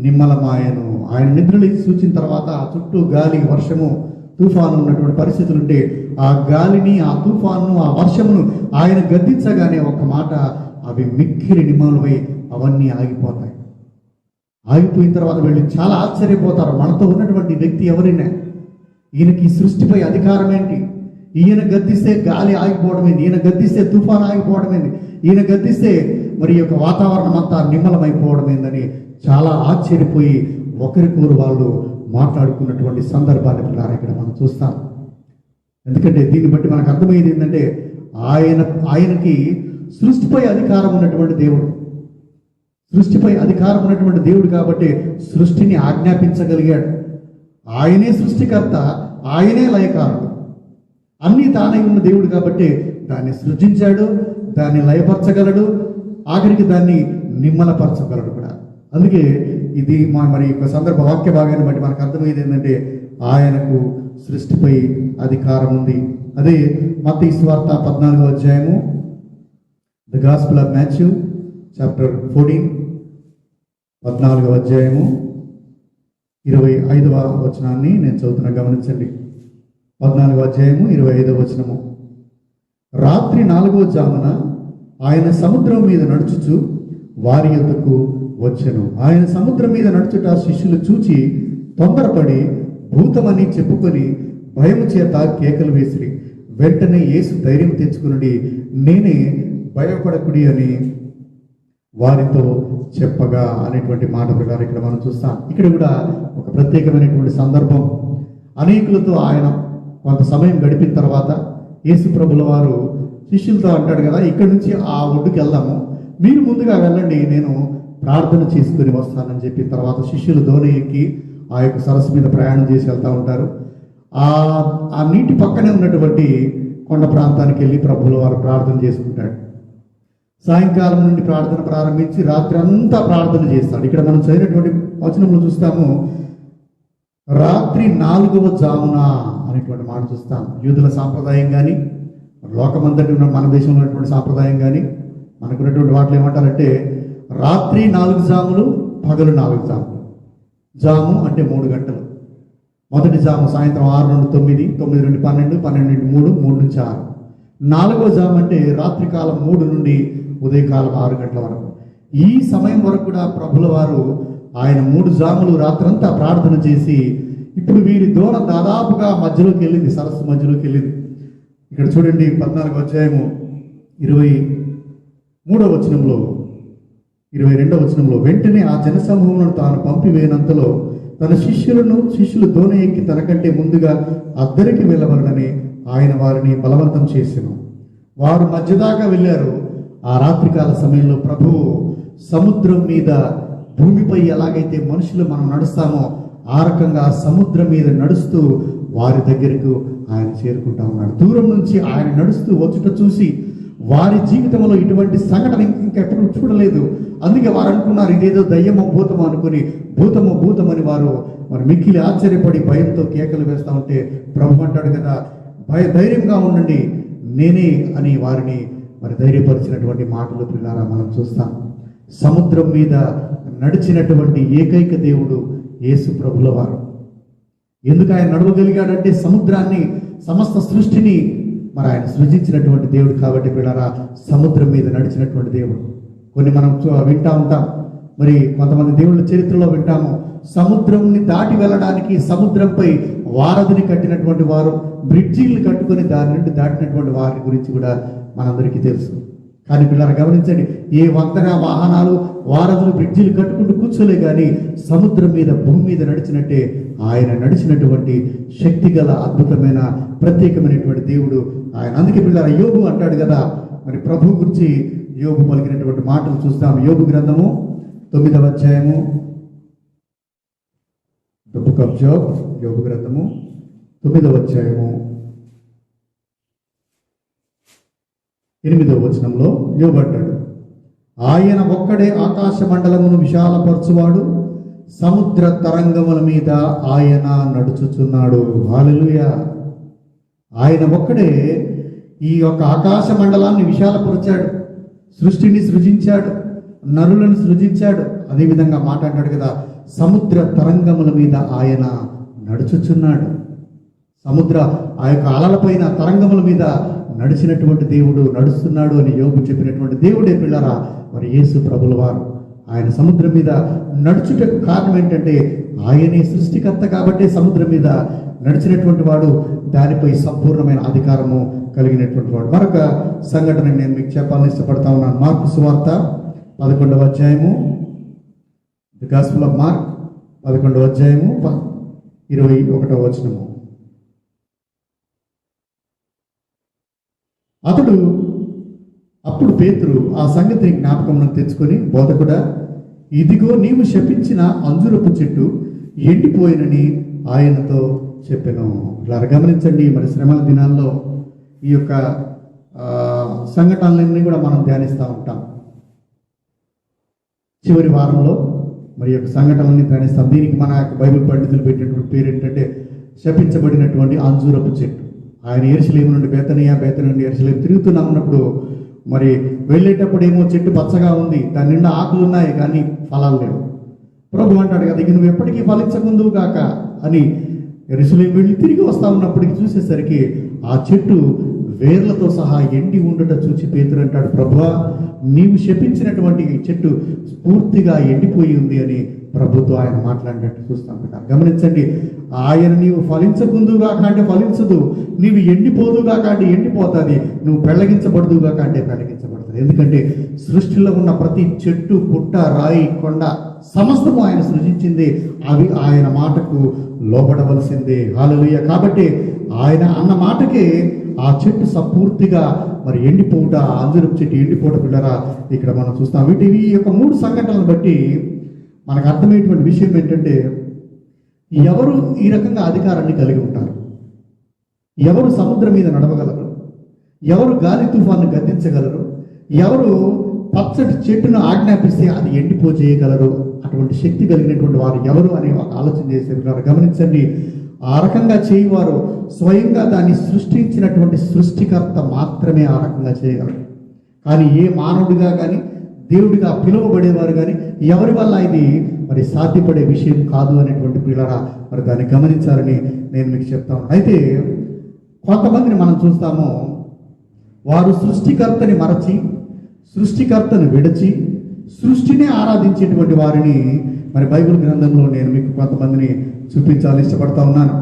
నిమ్మలమాయను. ఆయన నిద్రలేచి సూచిన తర్వాత ఆ చుట్టూ గాలి, వర్షము, తుఫాను ఉన్నటువంటి పరిస్థితులు ఉంటే ఆ గాలిని, ఆ తుఫాను, ఆ వర్షమును ఆయన గద్దించగానే ఒక మాట, అవి మిక్కిరి నిమ్మలమై అవన్నీ ఆగిపోతాయి. ఆగిపోయిన తర్వాత వెళ్ళి చాలా ఆశ్చర్యపోతారు. మనతో ఉన్నటువంటి వ్యక్తి ఎవరైనా, ఈయనకి సృష్టిపై అధికారం ఏంటి? ఈయన గద్దిస్తే గాలి ఆగిపోవడం ఏంది? ఈయన గద్దిస్తే తుఫాను ఆగిపోవడం ఏంది? ఈయన గద్దిస్తే మరి యొక్క వాతావరణం అంతా నిమ్మలమైపోవడం ఏందని చాలా ఆశ్చర్యపోయి ఒకరికొరు వాళ్ళు మాట్లాడుకున్నటువంటి సందర్భాన్ని ఇక్కడ మనం చూస్తాం. ఎందుకంటే దీన్ని బట్టి మనకు అర్థమయ్యేది ఏంటంటే, ఆయనకి సృష్టిపై అధికారం ఉన్నటువంటి దేవుడు, సృష్టిపై అధికారం ఉన్నటువంటి దేవుడు కాబట్టి సృష్టిని ఆజ్ఞాపించగలిగాడు. ఆయనే సృష్టికర్త, ఆయనే లయకారుడు, అన్నీ తానే ఉన్న దేవుడు కాబట్టి దాన్ని సృజించాడు, దాన్ని లయపరచగలడు, ఆఖరికి దాన్ని నిమ్మలపరచగలడు కూడా. అందుకే ఇది మరి యొక్క సందర్భ వాక్య భాగాన్ని బట్టి మనకు అర్థమయ్యేది ఏంటంటే, ఆయనకు సృష్టిపై అధికారం ఉంది. అదే మత్తయి సువార్త 14వ అధ్యాయము, the gospel of Matthew chapter 14 14వ అధ్యాయము 25వ వచనాన్ని నేను చదువుతున్నా, గమనించండి. 14వ అధ్యాయము 25వ వచనము. రాత్రి 4వ జామున ఆయన సముద్రం మీద నడుచుచు వారి యొద్దకు వచ్చెను. ఆయన సముద్రం మీద నడుచుట శిష్యులు చూచి తొందరపడి భూతమని చెప్పుకొని భయము చేత కేకలు వేసిరి. వెంటనే యేసు ధైర్యం తెచ్చుకుని, నేనే, భయపడకుడి అని వారితో చెప్పగా అనేటువంటి మాట ప్రకారం ఇక్కడ మనం చూస్తాం. ఇక్కడ కూడా ఒక ప్రత్యేకమైనటువంటి సందర్భం. అనేకులతో ఆయన కొంత సమయం గడిపిన తర్వాత యేసు ప్రభుల వారు శిష్యులతో అంటాడు కదా, ఇక్కడి నుంచి ఆ ఒడ్డుకి వెళ్దాము, మీరు ముందుగా వెళ్ళండి, నేను ప్రార్థన చేసుకుని వస్తానని చెప్పిన తర్వాత శిష్యులు దోణి ఎక్కి ఆ యొక్క సరస్సు మీద ప్రయాణం చేసి వెళ్తూ ఉంటారు. ఆ నీటి పక్కనే ఉన్నటువంటి కొండ ప్రాంతానికి వెళ్ళి ప్రభువుల వారు ప్రార్థన చేసుకుంటాడు. సాయంకాలం నుండి ప్రార్థన ప్రారంభించి రాత్రి అంతా ప్రార్థన చేస్తాడు. ఇక్కడ మనం చదివినటువంటి వచనంలో చూస్తాము, రాత్రి 4వ జామున అనేటువంటి మాట చూస్తాం. యూదుల సాంప్రదాయం కానీ, లోకమంతటి ఉన్న మన దేశంలో ఉన్నటువంటి సాంప్రదాయం కానీ, మనకున్నటువంటి వాటిలో ఏమంటారంటే రాత్రి 4 జాములు, పగలు 4 జాములు. జాము అంటే 3 గంటలు. మొదటి జాము సాయంత్రం 6 నుండి 9, 9 నుండి 12, 12 నుండి 3, 3 నుంచి 6. 4వ జాము అంటే రాత్రికాలం 3 నుండి ఉదయకాలం 6 గంటల వరకు. ఈ సమయం వరకు కూడా ప్రభుల వారు ఆయన 3 జాములు రాత్రంతా ప్రార్థన చేసి, ఇప్పుడు వీరి దూర దాదాపుగా మధ్యలోకి వెళ్ళింది, సరస్సు మధ్యలోకి వెళ్ళింది. ఇక్కడ చూడండి 14వ అధ్యాయము 23వ వచనంలో, 22వ వచనంలో, వెంటనే ఆ జనసమూహములను తాను పంపివేయనంతలో తన శిష్యులు దోణి ఎక్కి తనకంటే ముందుగా అద్దరికి వెళ్ళవలనని ఆయన వారిని బలవంతం చేసెను. వారు మధ్యదాకా వెళ్ళారు. ఆ రాత్రికాల సమయంలో ప్రభువు సముద్రం మీద, భూమిపై ఎలాగైతే మనుషులు మనం నడుస్తామో ఆ రకంగా సముద్రం మీద నడుస్తూ వారి దగ్గరకు ఆయన చేరుకుంటా ఉన్నాడు. దూరం నుంచి ఆయన నడుస్తూ వచ్చుట చూసి వారి జీవితంలో ఇటువంటి సంఘటన ఇంకెప్పుడు చూడలేదు. అందుకే వారు అనుకున్నారు ఇదేదో దయ్యమో భూతమో అనుకుని భూతమని వారు మరి మిక్కిలి ఆశ్చర్యపడి భయంతో కేకలు వేస్తూ ఉంటే ప్రభు అంటాడు కదా, ధైర్యంగా ఉండండి, నేనే అని వారిని మరి ధైర్యపరిచినటువంటి మాటలు పిల్లారా మనం చూస్తాం. సముద్రం మీద నడిచినటువంటి ఏకైక దేవుడు యేసు ప్రభుల వారు. ఎందుకు ఆయన నడవగలిగాడంటే సముద్రాన్ని, సమస్త సృష్టిని మరి ఆయన సృజించినటువంటి దేవుడు కాబట్టి పిల్లారా, సముద్రం మీద నడిచినటువంటి దేవుడు. కొన్ని మనం వింటా ఉంటాం, మరి కొంతమంది దేవుళ్ళ చరిత్రలో వింటాము, సముద్రంని దాటి వెళ్ళడానికి సముద్రంపై వారధిని కట్టినటువంటి వారు, బ్రిడ్జీలు కట్టుకొని దాని నుండి దాటినటువంటి వారి గురించి కూడా మనందరికీ తెలుసు. కానీ పిల్లలు గమనించండి, ఏ వంతెన, వాహనాలు, వారధులు, బ్రిడ్జీలు కట్టుకుంటూ కూర్చోలే కానీ సముద్రం మీద, భూమి మీద నడిచినట్టే ఆయన నడిచినటువంటి శక్తిగల, అద్భుతమైన, ప్రత్యేకమైనటువంటి దేవుడు ఆయన. అందుకే పిల్లల యోబు అంటాడు కదా, మరి ప్రభు గురించి యోబు పలికినటువంటి మాటలు చూస్తాం. యోబు గ్రంథము 9వ అధ్యాయము, ద బుక్ ఆఫ్ జాబ్, యోబు గ్రంథము 9వ అధ్యాయము 8వ వచనంలో యోబు అంటాడు, ఆయన ఒక్కడే ఆకాశ మండలమును విశాలపరచువాడు, సముద్ర తరంగముల మీద ఆయన నడుచుచున్నాడు. హల్లెలూయా. ఆయన ఒక్కడే ఈ యొక్క ఆకాశ మండలాన్ని విశాలపరిచాడు, సృష్టిని సృజించాడు, నరులను సృజించాడు. అదేవిధంగా మాట్లాడాడు కదా, సముద్ర తరంగముల మీద ఆయన నడుచుచున్నాడు. సముద్ర ఆ యొక్క అలలపైన, తరంగముల మీద నడిచినటువంటి దేవుడు, నడుస్తున్నాడు అని యోబు చెప్పినటువంటి దేవుడే పిల్లరా మరి యేసు ప్రభుల వారు. ఆయన సముద్రం మీద నడుచుటకు కారణం ఏంటంటే ఆయనే సృష్టికర్త కాబట్టి సముద్రం మీద నడిచినటువంటి వాడు, దానిపై సంపూర్ణమైన అధికారము కలిగినటువంటి వాడు. మరొక సంఘటన నేను మీకు చెప్పాలని ఇష్టపడతా ఉన్నాను. మార్కు సువార్త 11వ అధ్యాయము, ది గాస్పెల్ ఆఫ్ మార్క్ 11వ అధ్యాయము 21వ వచనము. అప్పుడు పేతురు ఆ సంగతిని జ్ఞాపకం తెచ్చుకొని, బోధకుడా, ఇదిగో నీవు శపించిన అంజూరపు చెట్టు ఎండిపోయినని ఆయనతో చెప్పాను. ఇలా గమనించండి, మరి శ్రమల దినాల్లో ఈ యొక్క సంఘటనలన్నీ కూడా మనం ధ్యానిస్తూ ఉంటాం. చివరి వారంలో మరి యొక్క సంఘటనలన్నీ ధ్యానిస్తాం. దీనికి మన యొక్క బైబిల్ పండితులు పెట్టినటువంటి పేరు ఏంటంటే శపించబడినటువంటి అంజూరపు చెట్టు. ఆయన యెరూషలేము నుండి బేతనియా, బేతనియా నుండి యెరూషలేము తిరుగుతున్నా ఉన్నప్పుడు మరి వెళ్ళేటప్పుడు ఏమో చెట్టు పచ్చగా ఉంది, దాని నిండా ఆకులు ఉన్నాయి కానీ ఫలాలు లేవు. ప్రభు అంటాడు కదా, ఇక నువ్వు ఎప్పటికీ ఫలించకుందువు గాక అని. యెరూషలేము వెళ్ళి తిరిగి వస్తా ఉన్నప్పటికీ చూసేసరికి ఆ చెట్టు వేర్లతో సహా ఎండి ఉండట చూచి పేతురు అంటాడు, ప్రభువా, నీవు శపించినటువంటి ఈ చెట్టు పూర్తిగా ఎండిపోయి ఉంది అని ప్రభుతో ఆయన మాట్లాడినట్టు చూస్తాం కదా. గమనించండి, ఆయన నీవు ఫలించకుందుగా అంటే ఫలించదు, నీవు ఎండిపోదుగా అంటే ఎండిపోతుంది, నువ్వు పెళ్ళగించబడుదుగా అంటే పెళ్ళగించబడుతుంది. ఎందుకంటే సృష్టిలో ఉన్న ప్రతి చెట్టు, పుట్ట, రాయి, కొండ సమస్తము ఆయన సృజించింది, అవి ఆయన మాటకు లోబడవలసిందే. హల్లెలూయా. కాబట్టి ఆయన అన్న మాటకే ఆ చెట్టు సంపూర్తిగా మరి ఎండిపోవుట, అంజూరపు చెట్టు ఎండిపోవట పిల్లరా ఇక్కడ మనం చూస్తాం. ఈ యొక్క 3 సంఘటనలను బట్టి మనకు అర్థమయ్యేటువంటి విషయం ఏంటంటే, ఎవరు ఈ రకంగా అధికారాన్ని కలిగి ఉంటారు, ఎవరు సముద్రం మీద నడవగలరు, ఎవరు గాలి తుఫాను గద్దించగలరు, ఎవరు పచ్చటి చెట్టును ఆజ్ఞాపిస్తే అది ఎండిపోజేయగలరు, అటువంటి శక్తి కలిగినటువంటి వారు ఎవరు అని ఒక ఆలోచన చేసే గమనించండి. ఆ రకంగా చేయవారు స్వయంగా దాన్ని సృష్టించినటువంటి సృష్టికర్త మాత్రమే ఆ రకంగా చేయగలరు. కానీ ఏ మానవుడిగా కానీ దేవుడిగా పిలువబడేవారు కానీ ఎవరి వల్ల ఇది మరి సాధ్యపడే విషయం కాదు అనేటువంటి పిల్లరా మరి దాన్ని గమనించాలని నేను మీకు చెప్తాను. అయితే కొంతమందిని మనం చూస్తాము, వారు సృష్టికర్తని మరచి, సృష్టికర్తను విడిచి సృష్టిని ఆరాధించేటువంటి వారిని మరి బైబిల్ గ్రంథంలో నేను మీకు కొంతమందిని చూపించాలని ఇష్టపడతా ఉన్నాను.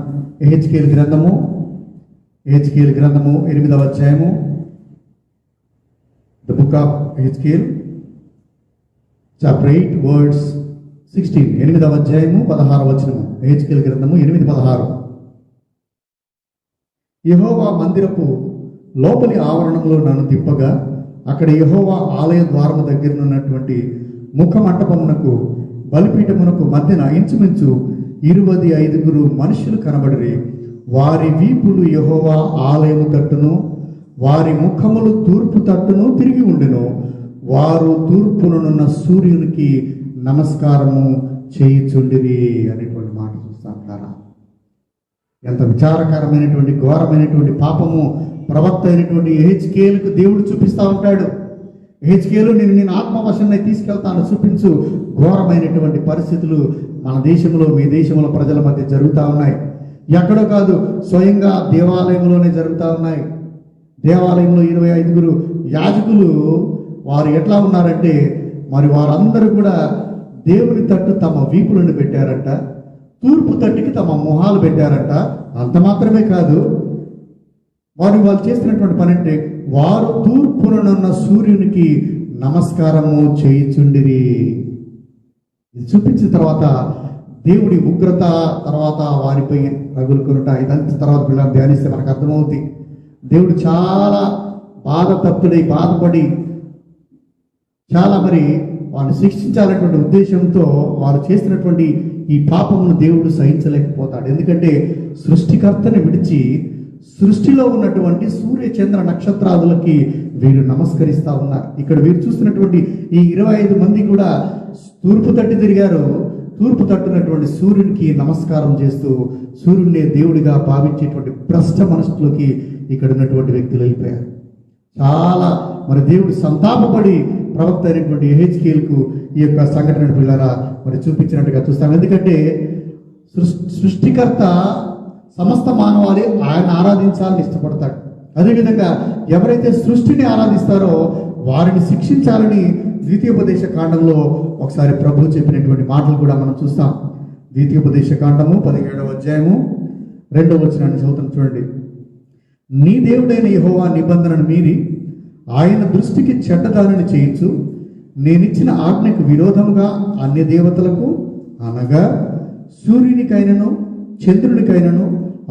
ఎహెచ్కేలు గ్రంథము 8వ అధ్యాయము, the book of Ezekiel chapter 8 words 16, 8వ అధ్యాయము 16వ వచనము. ఎహెచ్కేలు గ్రంథము 8:16. యెహోవా మందిరపు లోపలి ఆవరణంలో నన్ను తిప్పగా అక్కడ యెహోవా ఆలయ ద్వారము దగ్గర ఉన్నటువంటి ముఖ మంటపమునకు బలిపీఠమునకు మధ్యన ఇంచుమించు 25 మనుషులు కనబడిరి. వారి వీపులు యెహోవా ఆలయము తట్టును, వారి ముఖములు తూర్పు తట్టును తిరిగి ఉండెను. వారు తూర్పునున్న సూర్యునికి నమస్కారము చేయుచుండిరి అనేటువంటి మాట చూస్తాం కదా. ఎంత విచారకరమైనటువంటి ఘోరమైనటువంటి పాపము ప్రవక్త అయినటువంటి ఎహెచ్కేలుకు దేవుడు చూపిస్తూ ఉంటాడు. ఎహెచ్కేలు, నేను ఆత్మవశంగా తీసుకెళ్తాను, చూపించు. ఘోరమైనటువంటి పరిస్థితులు మన దేశంలో, మీ దేశంలో ప్రజల మధ్య జరుగుతూ ఉన్నాయి. ఎక్కడో కాదు, స్వయంగా దేవాలయంలోనే జరుగుతూ ఉన్నాయి. దేవాలయంలో 25 యాజకులు వారు ఎట్లా ఉన్నారంటే, మరి వారందరూ కూడా దేవుని తట్టు తమ వీపులను పెట్టారంట, తూర్పు తట్టుకి తమ మొహాలు పెట్టారంట. అంత మాత్రమే కాదు, వాళ్ళు చేస్తున్నటువంటి పని అంటే వారు తూర్పునున్న సూర్యునికి నమస్కారము చేయుచుండిరి. ఇది చూపించిన తర్వాత దేవుడి ఉగ్రత తర్వాత వారిపై రగులుకొనుట, ఇదంతా తర్వాత పిల్లలు ధ్యానిస్తే మనకు అర్థమవుతుంది. దేవుడు చాలా బాధపడి చాలా మరి వాళ్ళు శిక్షించాలనేటువంటి ఉద్దేశంతో వారు చేసినటువంటి ఈ పాపమును దేవుడు సహించలేకపోతాడు. ఎందుకంటే సృష్టికర్తని విడిచి సృష్టిలో ఉన్నటువంటి సూర్య చంద్ర నక్షత్రాదులకి వీరు నమస్కరిస్తూ ఉన్నారు. ఇక్కడ వీరు చూస్తున్నటువంటి ఈ 25 మంది కూడా తూర్పు తట్టు తిరిగారు. తూర్పు తట్టునటువంటి సూర్యునికి నమస్కారం చేస్తూ సూర్యుడిని దేవుడిగా భావించేటువంటి భ్రష్ట మనసులోకి ఇక్కడ ఉన్నటువంటి వ్యక్తులు వెళ్ళిపోయారు. చాలా మరి దేవుడు సంతాపపడి ప్రవక్త అయినటువంటి ఎహెచ్కేలుకు ఈ యొక్క సంఘటన పిల్లరా మరి చూపించినట్టుగా చూస్తాం. ఎందుకంటే సృష్టికర్త సమస్త మానవాళి ఆయన ఆరాధించాలని ఇష్టపడతాడు. అదేవిధంగా ఎవరైతే సృష్టిని ఆరాధిస్తారో వారిని శిక్షించాలని ద్వితీయోపదేశ కాండంలో ఒకసారి ప్రభువు చెప్పినటువంటి మాటలు కూడా మనం చూస్తాం. ద్వితీయోపదేశ కాండము 17వ అధ్యాయము 2వ వచనాన్ని చదువుతాం చూడండి. నీ దేవుడైన యెహోవా నిబంధనను మీరి ఆయన దృష్టికి చెడ్డదానిని చేయించు, నేనిచ్చిన ఆజ్ఞకు విరోధముగా అన్య దేవతలకు అనగా సూర్యునికైనను చంద్రునికైనను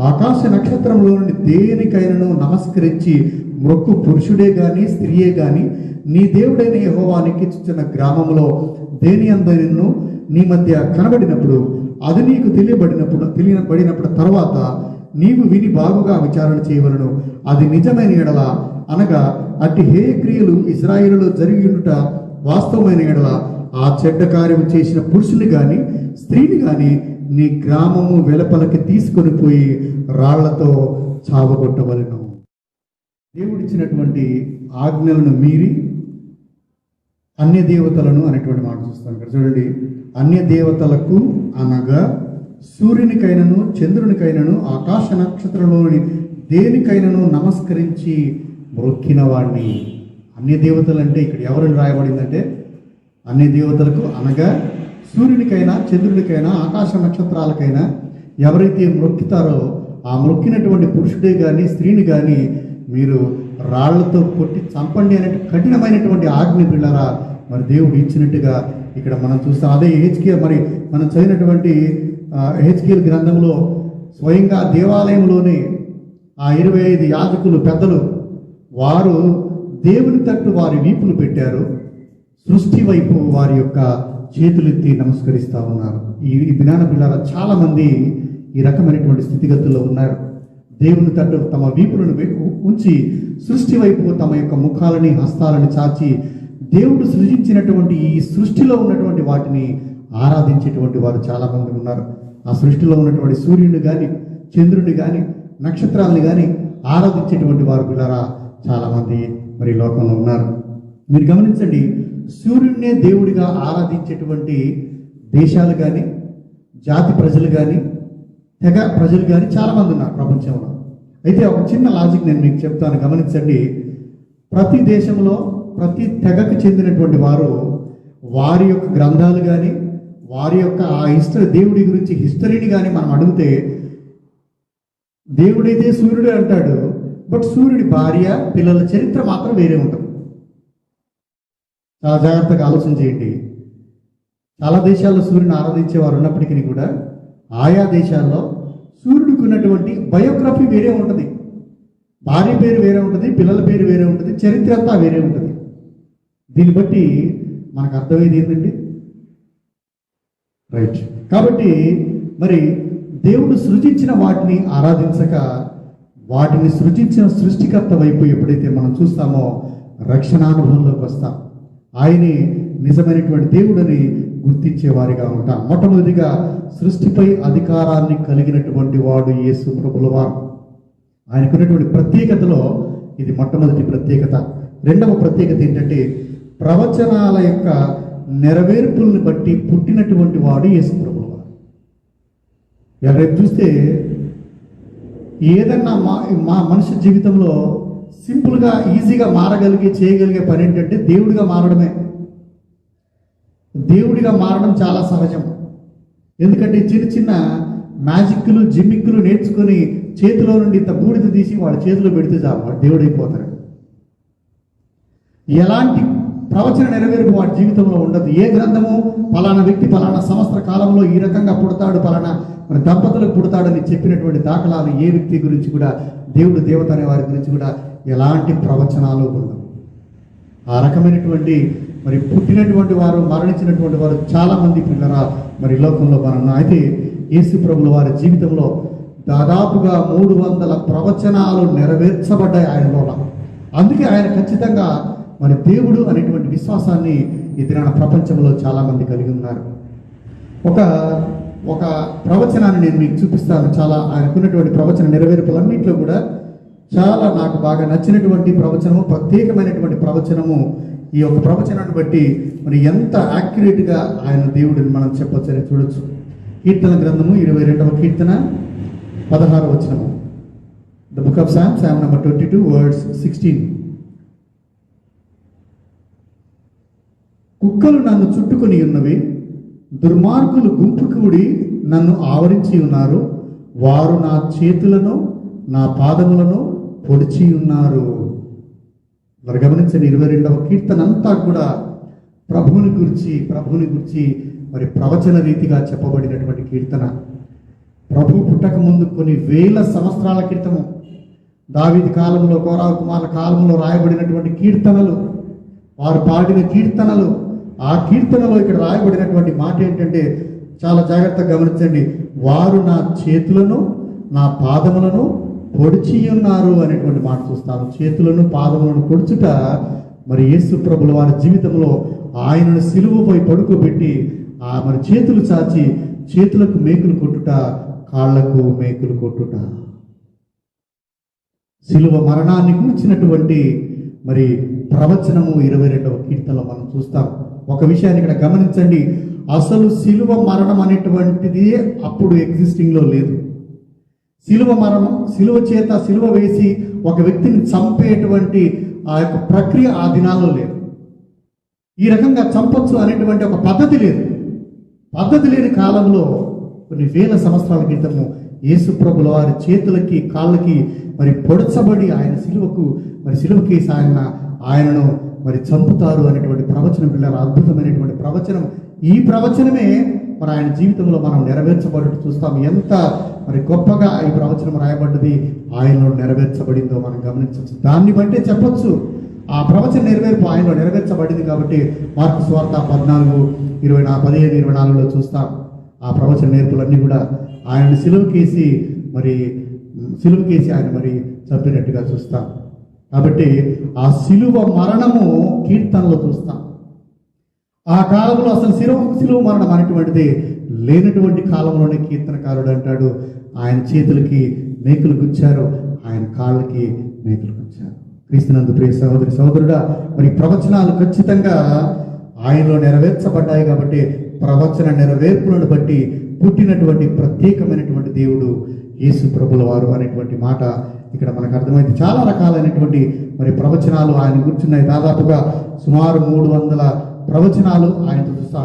ఆకాశ నక్షత్రంలోని దేనికైనను నమస్కరించి మొక్కు పురుషుడే గాని స్త్రీయే గాని నీ దేవుడైన యెహోవానికి ఇచ్చిన గ్రామంలో దేని అందరిను నీ మధ్య కనబడినప్పుడు అది నీకు తెలియబడినప్పుడు తర్వాత నీవు విని బాగుగా విచారణ చేయవలను. అది నిజమైన ఎడల అనగా అట్టి హేయ క్రియలు ఇశ్రాయేలులో జరిగి ఉండుట వాస్తవమైన ఎడల ఆ చెడ్డ కార్యము చేసిన పురుషుని గాని స్త్రీని గాని నీ గ్రామము వెలుపలకి తీసుకొని పోయి రాళ్లతో చావగొట్టవలెను. దేవుడిచ్చినటువంటి ఆజ్ఞలను మీరి అన్య దేవతలను అనేటువంటి మాట చూస్తాం. ఇక్కడ చూడండి, అన్య దేవతలకు అనగా సూర్యునికైనను చంద్రునికైనను ఆకాశ నక్షత్రంలోని దేనికైనను నమస్కరించి మొక్కిన వాడిని. అన్య దేవతలు అంటే ఇక్కడ ఎవరిని రాయబడిందంటే అన్య దేవతలకు అనగా సూర్యునికైనా చంద్రునికైనా ఆకాశ నక్షత్రాలకైనా ఎవరైతే మొక్కుతారో ఆ మొక్కినటువంటి పురుషుడే కానీ స్త్రీని కానీ మీరు రాళ్లతో కొట్టి చంపండి అనే కఠినమైనటువంటి ఆజ్ఞ పిల్లరా మరి దేవుడు ఇచ్చినట్టుగా ఇక్కడ మనం చూస్తాం. అదే హెచ్కేఎల్ మరి మనం చదివినటువంటి హెచ్కేఎల్ గ్రంథంలో స్వయంగా దేవాలయంలోనే ఆ 25 యాజకులు పెద్దలు వారు దేవుని తట్టు వారి వీపులు పెట్టారు, సృష్టి వైపు వారి యొక్క చేతులెత్తి నమస్కరిస్తూ ఉన్నారు. ఈ జ్ఞాన పిల్లల చాలామంది ఈ రకమైనటువంటి స్థితిగతుల్లో ఉన్నారు. దేవుని తట్టు తమ వీపులను ఉంచి సృష్టి వైపు తమ యొక్క ముఖాలని హస్తాలని చాచి దేవుడు సృజించినటువంటి ఈ సృష్టిలో ఉన్నటువంటి వాటిని ఆరాధించేటువంటి వారు చాలామంది ఉన్నారు. ఆ సృష్టిలో ఉన్నటువంటి సూర్యుని కానీ చంద్రుని కానీ నక్షత్రాలని కానీ ఆరాధించేటువంటి వారు పిల్లరా చాలామంది మరి లోకంలో ఉన్నారు. మీరు గమనించండి, సూర్యుడినే దేవుడిగా ఆరాధించేటువంటి దేశాలు కానీ జాతి ప్రజలు కానీ తెగ ప్రజలు కానీ చాలామంది ఉన్నారు ప్రపంచంలో. అయితే ఒక చిన్న లాజిక్ నేను మీకు చెప్తాను, గమనించండి. ప్రతి దేశంలో ప్రతి తెగకు చెందినటువంటి వారు వారి యొక్క గ్రంథాలు కానీ వారి యొక్క ఆ దేవుడి గురించి హిస్టరీని కానీ మనం అడిగితే దేవుడైతే సూర్యుడే అంటాడు, బట్ సూర్యుడి భార్య పిల్లల చరిత్ర మాత్రం వేరే ఉంటుంది. చాలా జాగ్రత్తగా ఆలోచన చేయండి. చాలా దేశాల్లో సూర్యుని ఆరాధించేవారు ఉన్నప్పటికీ కూడా ఆయా దేశాల్లో సూర్యుడికి ఉన్నటువంటి బయోగ్రఫీ వేరే ఉంటుంది, భార్య పేరు వేరే ఉంటుంది, పిల్లల పేరు వేరే ఉంటుంది, చరిత్ర అంతా వేరే ఉంటుంది. దీన్ని బట్టి మనకు అర్థమయ్యేది ఏంటండి? రైట్. కాబట్టి మరి దేవుడు సృజించిన వాటిని ఆరాధించక వాటిని సృజించిన సృష్టికర్త వైపు ఎప్పుడైతే మనం చూస్తామో రక్షణానుభవంలోకి వస్తాం. ఆయనే నిజమైనటువంటి దేవుడని గుర్తించేవారిగా ఉంటాం. మొట్టమొదటిగా సృష్టిపై అధికారాన్ని కలిగినటువంటి వాడు యేసు ప్రభుల వారు. ఆయనకున్నటువంటి ప్రత్యేకతలో ఇది మొట్టమొదటి ప్రత్యేకత. రెండవ ప్రత్యేకత ఏంటంటే ప్రవచనాల యొక్క నెరవేర్పుల్ని బట్టి పుట్టినటువంటి వాడు యేసు ప్రభుల వారు. రేపు చూస్తే ఏదన్నా మా మనిషి జీవితంలో సింపుల్గా ఈజీగా చేయగలిగే పని ఏంటంటే దేవుడిగా మారడమే. దేవుడిగా మారడం చాలా సహజం. ఎందుకంటే చిన్న చిన్న మ్యాజిక్లు జిమ్మిక్కులు నేర్చుకొని చేతిలో నుండి ఇంత బూడిద తీసి వాడి చేతిలో పెడితే చాలు, వాడు దేవుడైపోతాడు. ఎలాంటి ప్రవచన నెరవేర్పు వాడి జీవితంలో ఉండదు. ఏ గ్రంథము ఫలానా వ్యక్తి ఫలానా సంవత్సర కాలంలో ఈ రకంగా పుడతాడు, ఫలానా మరి దంపతులకు పుడతాడని చెప్పినటువంటి దాఖలాలు ఏ వ్యక్తి గురించి కూడా, దేవుడు దేవత అనే వారి గురించి కూడా ఎలాంటి ప్రవచనాలు ఉండవు. ఆ రకమైనటువంటి మరి పుట్టినటువంటి వారు మరణించినటువంటి వారు చాలామంది పిల్లరా మరి లోకంలో మనం. అయితే యేసు ప్రభుల వారి జీవితంలో దాదాపుగా 300 ప్రవచనాలు నెరవేర్చబడ్డాయి ఆయనలో. అందుకే ఆయన ఖచ్చితంగా మరి దేవుడు అనేటువంటి విశ్వాసాన్ని ఈ దినాన ప్రపంచంలో చాలామంది కలిగి ఉన్నారు. ఒక ప్రవచనాన్ని నేను మీకు చూపిస్తాను. చాలా ఆయనకున్నటువంటి ప్రవచన నెరవేర్పులన్నింటిలో కూడా చాలా నాకు బాగా నచ్చినటువంటి ప్రవచనము, ప్రత్యేకమైనటువంటి ప్రవచనము. ఈ యొక్క ప్రవచనాన్ని బట్టి మరి ఎంత యాక్యురేట్గా ఆయన దేవుడిని మనం చెప్పొచ్చని చూడొచ్చు. కీర్తన గ్రంథము 22వ కీర్తన 16వ వచనము. The book of Psalm, Psalm number 22 words 16. కుక్కలు నన్ను చుట్టుకొని ఉన్నవి, దుర్మార్గులు గుంపు కూడి నన్ను ఆవరించి ఉన్నారు. వారు నా చేతులను నా పాదములను పొడిచి ఉన్నారు. మరి గమనించండి, 22వ కీర్తన అంతా కూడా ప్రభువుని గురించి మరి ప్రవచన రీతిగా చెప్పబడినటువంటి కీర్తన. ప్రభు పుట్టక ముందు కొన్ని వేల సంవత్సరాల క్రితము దావీదు కాలంలో, కోరాహు కుమారుల కాలంలో రాయబడినటువంటి కీర్తనలు, వారు పాడిన కీర్తనలు. ఆ కీర్తనలో ఇక్కడ రాయబడినటువంటి మాట ఏంటంటే చాలా జాగ్రత్తగా గమనించండి. వారు నా చేతులను నా పాదములను పొడిచి ఉన్నారు అనేటువంటి మాట చూస్తాను. చేతులను పాదములను పొడుచుట మరి యేసు ప్రభుల వారి జీవితంలో ఆయనను సిలువపై పడుకోబెట్టి మరి చేతులు చాచి చేతులకు మేకులు కొట్టుట, కాళ్లకు మేకులు కొట్టుట, సిలువ మరణాన్ని కూర్చినటువంటి మరి ప్రవచనము 22వ కీర్తనలో మనం చూస్తాం. ఒక విషయాన్ని ఇక్కడ గమనించండి. అసలు శిలువ మరణం అనేటువంటిది అప్పుడు ఎగ్జిస్టింగ్లో లేదు. శిలువ మరణం, శిలువ చేత శిలువ వేసి ఒక వ్యక్తిని చంపేటువంటి ఆ యొక్క ప్రక్రియ ఆ దినాల్లో లేదు. ఈ రకంగా చంపొచ్చు అనేటువంటి ఒక పద్ధతి లేదు. పద్ధతి లేని కాలంలో కొన్ని వేల సంవత్సరాల క్రితము యేసు ప్రభుల వారి చేతులకి కాళ్ళకి మరి పొడచబడి ఆయన శిలువకేసి ఆయనను మరి చంపుతారు అనేటువంటి ప్రవచనం, పిల్లల అద్భుతమైనటువంటి ప్రవచనం. ఈ ప్రవచనమే మరి ఆయన జీవితంలో మనం నెరవేర్చబడి చూస్తాం. ఎంత మరి గొప్పగా ఈ ప్రవచనం రాయబడ్డది, ఆయనలో నెరవేర్చబడిందో మనం గమనించవచ్చు. దాన్ని బట్టే చెప్పొచ్చు ఆ ప్రవచన నెరవేర్పు ఆయనలో నెరవేర్చబడింది. కాబట్టి మార్కు సువార్త 14:15-24లో చూస్తాం. ఆ ప్రవచన నేర్పులన్నీ కూడా ఆయన సిలువకేసి ఆయన మరి చంపినట్టుగా చూస్తాం. కాబట్టి ఆ సిలువ మరణము కీర్తనలో చూస్తాం. ఆ కాలంలో అసలు సిలువ మరణం అనేటువంటిది లేనటువంటి కాలంలోనే కీర్తనకారుడు అంటాడు, ఆయన చేతులకి మేకులు గుచ్చారు, ఆయన కాళ్ళకి మేకులు గుచ్చారు. క్రీస్తునందు ప్రియ సహోదరి సహోదరుడా, మరి ప్రవచనాలు ఖచ్చితంగా ఆయనలో నెరవేర్చబడ్డాయి. కాబట్టి ప్రవచన నెరవేర్పులను బట్టి పుట్టినటువంటి ప్రత్యేకమైనటువంటి దేవుడు యేసు ప్రభుల వారు అనేటువంటి మాట ఇక్కడ మనకు అర్థమైంది. చాలా రకాలైనటువంటి మరి ప్రవచనాలు ఆయన కూర్చున్నాయి. దాదాపుగా సుమారు 300 ప్రవచనాలు ఆయనతో చూస్తాం.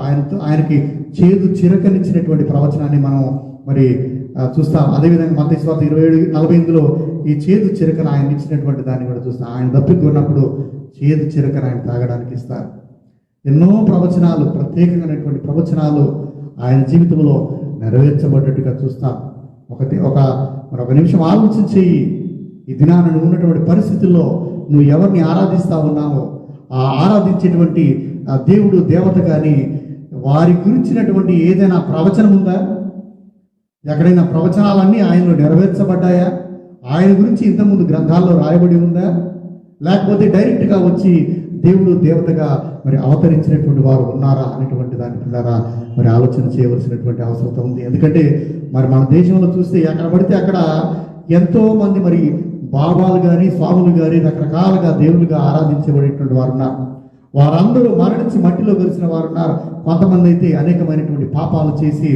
ఆయనకి చేదు చిరకనిచ్చినటువంటి ప్రవచనాన్ని మనం మరి చూస్తాం. అదేవిధంగా మత్తయి సువార్త 27:48లో ఈ చేదు చిరకను ఆయన ఇచ్చినటువంటి దాన్ని కూడా చూస్తాం. ఆయన దప్పికొన్నప్పుడు చేదు చిరకను ఆయన తాగడానికి ఇస్తారు. ఎన్నో ప్రవచనాలు, ప్రత్యేకమైనటువంటి ప్రవచనాలు ఆయన జీవితంలో నెరవేర్చబడ్డట్టుగా చూస్తాం. ఒక నిమిషం ఆలోచించేయి. ఈ దినాన నువ్వు ఉన్నటువంటి పరిస్థితుల్లో నువ్వు ఎవరిని ఆరాధిస్తా ఉన్నావో ఆ ఆరాధించేటువంటి ఆ దేవుడు దేవత కానీ వారి గురించినటువంటి ఏదైనా ప్రవచనం ఉందా? ఎక్కడైనా ప్రవచనాలన్నీ ఆయనలో నెరవేర్చబడ్డాయా? ఆయన గురించి ఇంతకుముందు గ్రంథాల్లో రాయబడి ఉందా? లేకపోతే డైరెక్ట్గా వచ్చి దేవుడు దేవతగా మరి అవతరించినటువంటి వారు ఉన్నారా అనేటువంటి దాని పిల్లరా మరి ఆలోచన చేయవలసినటువంటి అవసరం ఉంది. ఎందుకంటే మరి మన దేశంలో చూస్తే ఎక్కడ పడితే అక్కడ ఎంతో మంది మరి బాబాలు కానీ స్వాములు కానీ రకరకాలుగా దేవులుగా ఆరాధించబడేటువంటి వారు ఉన్నారు. వారందరూ మరణించి మట్టిలో కలిసిన వారు ఉన్నారు. కొంతమంది అయితే అనేకమైనటువంటి పాపాలు చేసి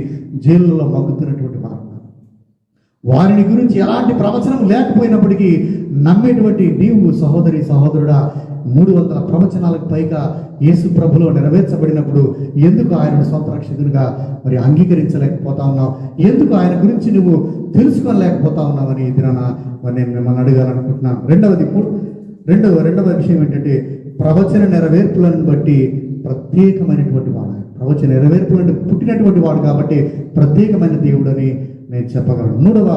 జైలులో మగ్గుతున్నటువంటి వారు ఉన్నారు. వారిని గురించి ఎలాంటి ప్రవచనం లేకపోయినప్పటికీ నమ్మేటువంటి నీవు సహోదరి సహోదరుడా 300 ప్రవచనాలకు పైగా యేసు ప్రభులో నెరవేర్చబడినప్పుడు ఎందుకు ఆయనను సొంత రక్షకునిగా మరి అంగీకరించలేకపోతా ఉన్నావు? ఎందుకు ఆయన గురించి నువ్వు తెలుసుకోలేకపోతా ఉన్నావని దినాన మరి నేను మిమ్మల్ని అడగాలనుకుంటున్నాను. రెండవ విషయం ఏంటంటే ప్రవచన నెరవేర్పులను బట్టి ప్రత్యేకమైనటువంటి వాడు. ప్రవచన నెరవేర్పులను పుట్టినటువంటి వాడు కాబట్టి ప్రత్యేకమైన దేవుడు అని నేను చెప్పగలను. 3వ